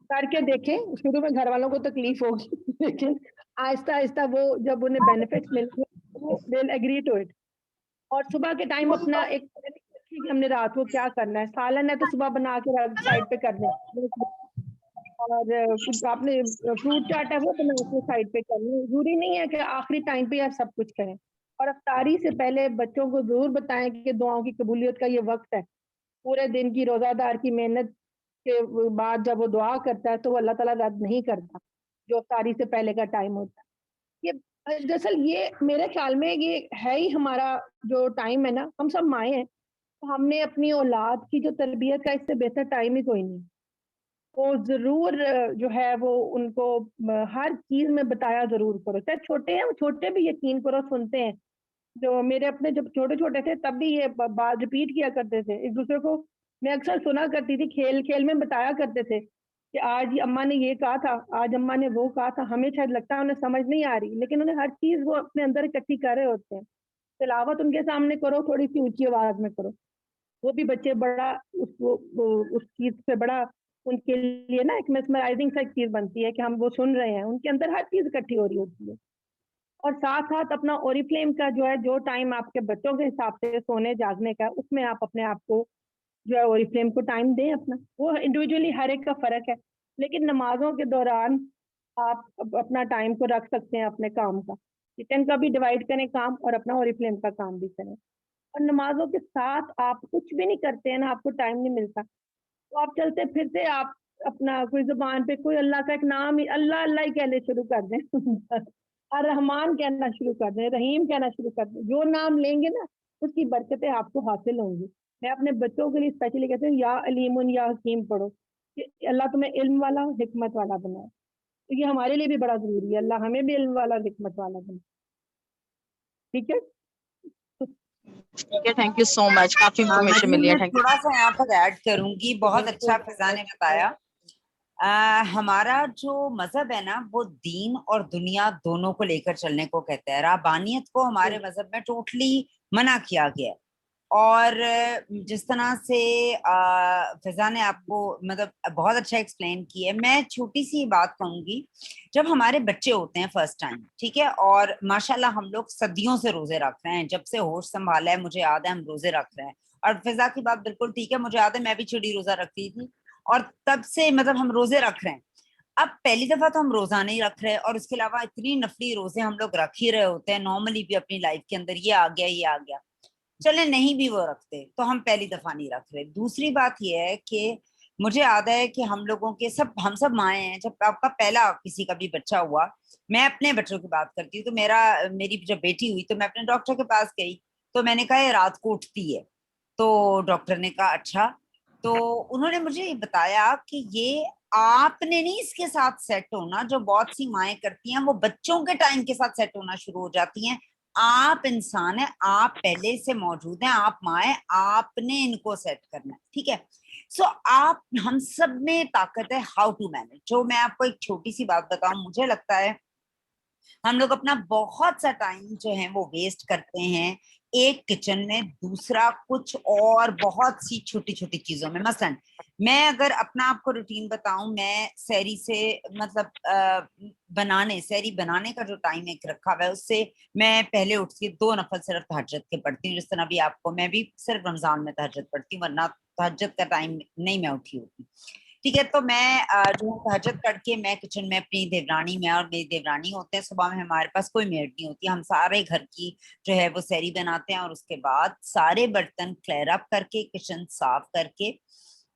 Speaker 1: کر کے دیکھیں, شروع میں گھر والوں کو تکلیف ہوگی, لیکن آہستہ آہستہ وہ جب انہیں بینیفٹس ملیں گے وہ they'll agree to it. اور صبح کے ٹائم اپنا ایک ہم نے رات کو کیا کرنا ہے, سالن ہے تو صبح بنا کے سائڈ پہ کر لیں, اور آپ نے فروٹ چاٹ ہے وہ بنا کے سائڈ پہ کر لیں. ضروری نہیں ہے کہ آخری ٹائم پہ آپ سب کچھ کریں. اور افطاری سے پہلے بچوں کو ضرور بتائیں کہ دعاؤں کی قبولیت کا یہ وقت ہے. پورے دن کی روزہ دار کی محنت کے بعد جب وہ دعا کرتا ہے تو وہ اللہ تعالیٰ رد نہیں کرتا, جو افطاری سے پہلے کا ٹائم ہوتا ہے. یہ دراصل یہ میرے خیال میں یہ ہے ہی ہمارا جو ٹائم ہے نا, ہم سب مائیں ہیں, ہم نے اپنی اولاد کی جو تربیت کا اس سے بہتر ٹائم ہی کوئی نہیں. وہ ضرور جو ہے وہ ان کو ہر چیز میں بتایا ضرور کرو, چاہے چھوٹے ہیں وہ چھوٹے بھی یقین کرو سنتے ہیں. جو میرے اپنے جب چھوٹے چھوٹے تھے تب بھی یہ بات ریپیٹ کیا کرتے تھے ایک دوسرے کو. میں اکثر سنا کرتی تھی, کھیل کھیل میں بتایا کرتے تھے کہ آج اماں نے یہ کہا تھا, آج اماں نے وہ کہا تھا. ہمیں شاید لگتا ہے انہیں سمجھ نہیں آ رہی, لیکن انہیں ہر چیز وہ اپنے اندر اکٹھی کر رہے ہوتے ہیں. تلاوت ان کے سامنے کرو, تھوڑی سی اونچی آواز میں کرو, وہ بھی بچے بڑا اس چیز سے بڑا ان کے لیے نا ایک میسمرائزنگ سا ایک چیز بنتی ہے کہ ہم وہ سن رہے ہیں, ان کے اندر ہر چیز اکٹھی ہو رہی ہوتی ہے. اور ساتھ ساتھ اپنا اوریفلیم کا جو ہے جو ٹائم آپ کے بچوں کے حساب سے سونے جاگنے کا اس میں آپ اپنے آپ کو جو ہے اوریفلیم کو ٹائم دیں اپنا. وہ انڈیویجولی ہر ایک کا فرق ہے, لیکن نمازوں کے دوران آپ اپنا ٹائم کو رکھ سکتے ہیں اپنے کام کا. کچن کا بھی ڈیوائڈ کریں کام اور اپنا اوریفلیم کا کام بھی کریں. اور نمازوں کے ساتھ آپ کچھ بھی نہیں کرتے ہیں نا, آپ کو ٹائم نہیں ملتا, تو آپ چلتے پھرتے آپ اپنا کوئی زبان پہ کوئی اللہ کا ایک نام ہی اللہ اللہ ہی کہنے شروع کر دیں. الرحمان کہنا شروع کر دیں, رحیم کہنا شروع کر دیں. جو نام لیں گے نا اس کی برکتیں آپ کو حاصل ہوں گی. میں اپنے بچوں کے لیے اسپیشلی کہتی ہوں یا علیم یا حکیم پڑھو, کہ اللہ تمہیں علم والا حکمت والا بنائے. تو یہ ہمارے لیے بھی بڑا ضروری ہے, اللہ ہمیں بھی علم والا حکمت والا بنائے. ٹھیک ہے,
Speaker 5: ٹھیک ہے, thank you so much, coffee information
Speaker 4: مزید
Speaker 5: ملی ہے.
Speaker 4: میں
Speaker 5: تھینک
Speaker 4: تھوڑا سا یہاں پر ایڈ کروں گی, بہت اچھا فضا نے بتایا. ہمارا جو مذہب ہے نا وہ دین اور دنیا دونوں کو لے کر چلنے کو کہتا ہے. رہبانیت کو ہمارے مذہب میں ٹوٹلی منع کیا گیا ہے. اور جس طرح سے فضا نے آپ کو مطلب بہت اچھا ایکسپلین کی ہے, میں چھوٹی سی بات کہوں گی. جب ہمارے بچے ہوتے ہیں فرسٹ ٹائم, ٹھیک ہے, اور ماشاءاللہ ہم لوگ صدیوں سے روزے رکھ رہے ہیں, جب سے ہوش سنبھالا ہے مجھے یاد ہے ہم روزے رکھ رہے ہیں. اور فضا کی بات بالکل ٹھیک ہے, مجھے یاد ہے میں بھی چھڑی روزہ رکھتی تھی, اور تب سے مطلب ہم روزے رکھ رہے ہیں. اب پہلی دفعہ تو ہم روزہ نہیں رکھ رہے, اور اس کے علاوہ اتنی نفلی روزے ہم لوگ رکھ ہی رہے ہوتے ہیں نارملی بھی اپنی لائف کے اندر, یہ آ گیا یہ آ گیا, چلے نہیں بھی وہ رکھتے تو ہم پہلی دفعہ نہیں رکھ رہے. دوسری بات یہ ہے کہ مجھے یاد ہے کہ ہم لوگوں کے ہم سب مائیں ہیں, جب آپ کا پہلا کسی کا بھی بچہ ہوا, میں اپنے بچوں کی بات کرتی ہوں, تو میری جب بیٹی ہوئی تو میں اپنے ڈاکٹر کے پاس گئی, تو میں نے کہا یہ رات کو اٹھتی ہے. تو ڈاکٹر نے کہا اچھا, تو انہوں نے مجھے یہ بتایا کہ یہ آپ نے نہیں اس کے ساتھ سیٹ ہونا, جو بہت سی مائیں کرتی ہیں وہ بچوں کے ٹائم کے ساتھ سیٹ ہونا شروع ہو جاتی ہیں. آپ انسان ہیں, آپ پہلے سے موجود ہیں, آپ مائیں, آپ نے ان کو سیٹ کرنا ہے, ٹھیک ہے. سو آپ ہم سب میں طاقت ہے ہاؤ ٹو مینج. جو میں آپ کو ایک چھوٹی سی بات بتاؤں, مجھے لگتا ہے ہم لوگ اپنا بہت سا ٹائم جو ہے وہ ویسٹ کرتے ہیں ایک کچن میں, دوسرا کچھ اور بہت سی چھوٹی چھوٹی چیزوں میں. مثلا میں اگر اپنا آپ کو روٹین بتاؤں, میں سحری سے مطلب سحری بنانے کا جو ٹائم ایک رکھا ہوا ہے, اس سے میں پہلے اٹھ کے 2 نفل صرف تہجد کے پڑھتی ہوں. جس طرح بھی آپ کو, میں بھی صرف رمضان میں تہجد پڑھتی ہوں, ورنہ تہجد کا ٹائم نہیں میں اٹھی ہوتی, ٹھیک ہے. تو میں جو تہجد پڑھ کے میں کچن میں اپنی دیورانی میں, اور میری دیورانی ہوتے ہیں, صبح میں ہمارے پاس کوئی میڈ نہیں ہوتی, ہم سارے گھر کی جو ہے وہ سحری بناتے ہیں, اور اس کے بعد سارے برتن کلیئر اپ کر کے, کچن صاف کر کے,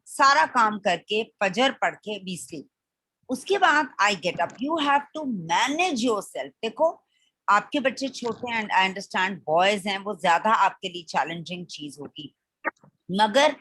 Speaker 4: سارا کام کر کے, فجر پڑھ کے بھی سلیپ. اس کے بعد I get up. You have to manage yourself. دیکھو آپ کے بچے چھوٹے ہیں, آئی انڈرسٹینڈ بوائز ہیں, وہ زیادہ آپ کے لیے چیلنجنگ چیز ہوگی, مگر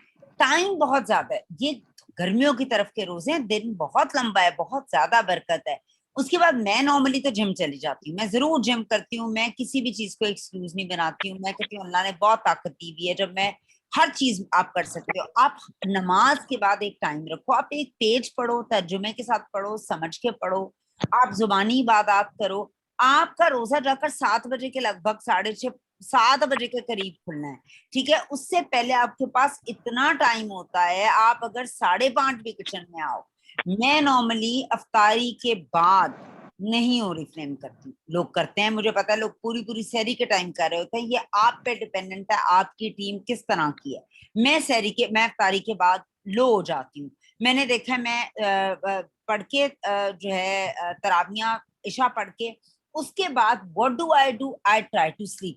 Speaker 4: ٹائم بہت زیادہ ہے. یہ گرمیوں کی طرف کے روزے ہیں, دن بہت لمبا ہے, بہت زیادہ برکت ہے. اس کے بعد میں نارملی تو جم چلی جاتی ہوں, میں ضرور جم کرتی ہوں, میں کسی بھی چیز کو ایکسکیوز نہیں بناتی ہوں. میں کہتی ہوں اللہ نے بہت طاقت دی ہوئی ہے, جب میں ہر چیز آپ کر سکتے ہو. آپ نماز کے بعد ایک ٹائم رکھو, آپ ایک پیج پڑھو, ترجمے کے ساتھ پڑھو, سمجھ کے پڑھو, آپ زبانی عبادات کرو. آپ کا روزہ جا کر 7 بجے کے لگ بھگ 6:30 7 بجے کے قریب کھلنا ہے, ٹھیک ہے. اس سے پہلے آپ کے پاس اتنا ٹائم ہوتا ہے, آپ اگر 5:30 بھی کچن میں آؤ. میں نارملی افطاری کے بعد نہیں اوریفلیم کرتی, لوگ کرتے ہیں, مجھے پتا ہے لوگ پوری سحری کے ٹائم کر رہے ہوتے ہیں. یہ آپ پہ ڈیپینڈنٹ ہے, آپ کی ٹیم کس طرح کی ہے. میں افطاری کے بعد لو ہو جاتی ہوں. میں نے دیکھا میں پڑھ کے جو ہے تراویحاں عشاء پڑھ کے, اس کے بعد what do I try to sleep.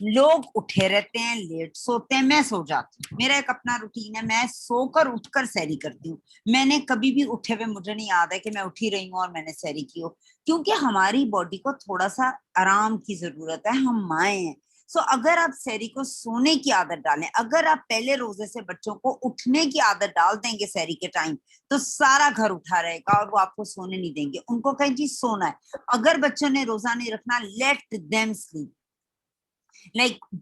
Speaker 4: لوگ اٹھے رہتے ہیں, لیٹ سوتے ہیں, میں سو جاتی ہوں. میرا ایک اپنا روٹین ہے, میں سو کر اٹھ کر سحری کرتی ہوں. میں نے کبھی بھی اٹھے ہوئے مجھے نہیں یاد ہے کہ میں اٹھی رہی ہوں اور میں نے سحری کی ہو, کیونکہ ہماری باڈی کو تھوڑا سا آرام کی ضرورت ہے, ہم مائیں ہیں. سو اگر آپ سحری کو سونے کی عادت ڈالیں, اگر آپ پہلے روزے سے بچوں کو اٹھنے کی عادت ڈال دیں گے سحری کے ٹائم, تو سارا گھر اٹھا رہے گا اور وہ آپ کو سونے نہیں دیں گے. ان کو کہیں جی سونا ہے. اگر بچوں نے روزہ نہیں رکھنا, لیٹ دیم سلیپ.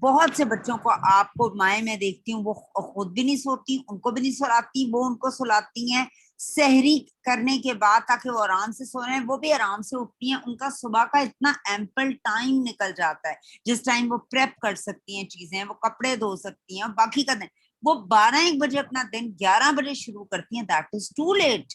Speaker 4: بہت سے بچوں کو آپ کو مائیں میں دیکھتی ہوں, وہ خود بھی نہیں سوتی, ان کو بھی نہیں سلاتی, وہ ان کو سلاتی ہیں سحری کرنے کے بعد تاکہ وہ آرام سے سو رہے ہیں, وہ بھی آرام سے اٹھتی ہیں. ان کا صبح کا اتنا ایمپل ٹائم نکل جاتا ہے, جس ٹائم وہ پریپ کر سکتی ہیں چیزیں, وہ کپڑے دھو سکتی ہیں, باقی کا دن وہ 12-1 بجے اپنا دن 11 بجے شروع کرتی ہیں. That is too late.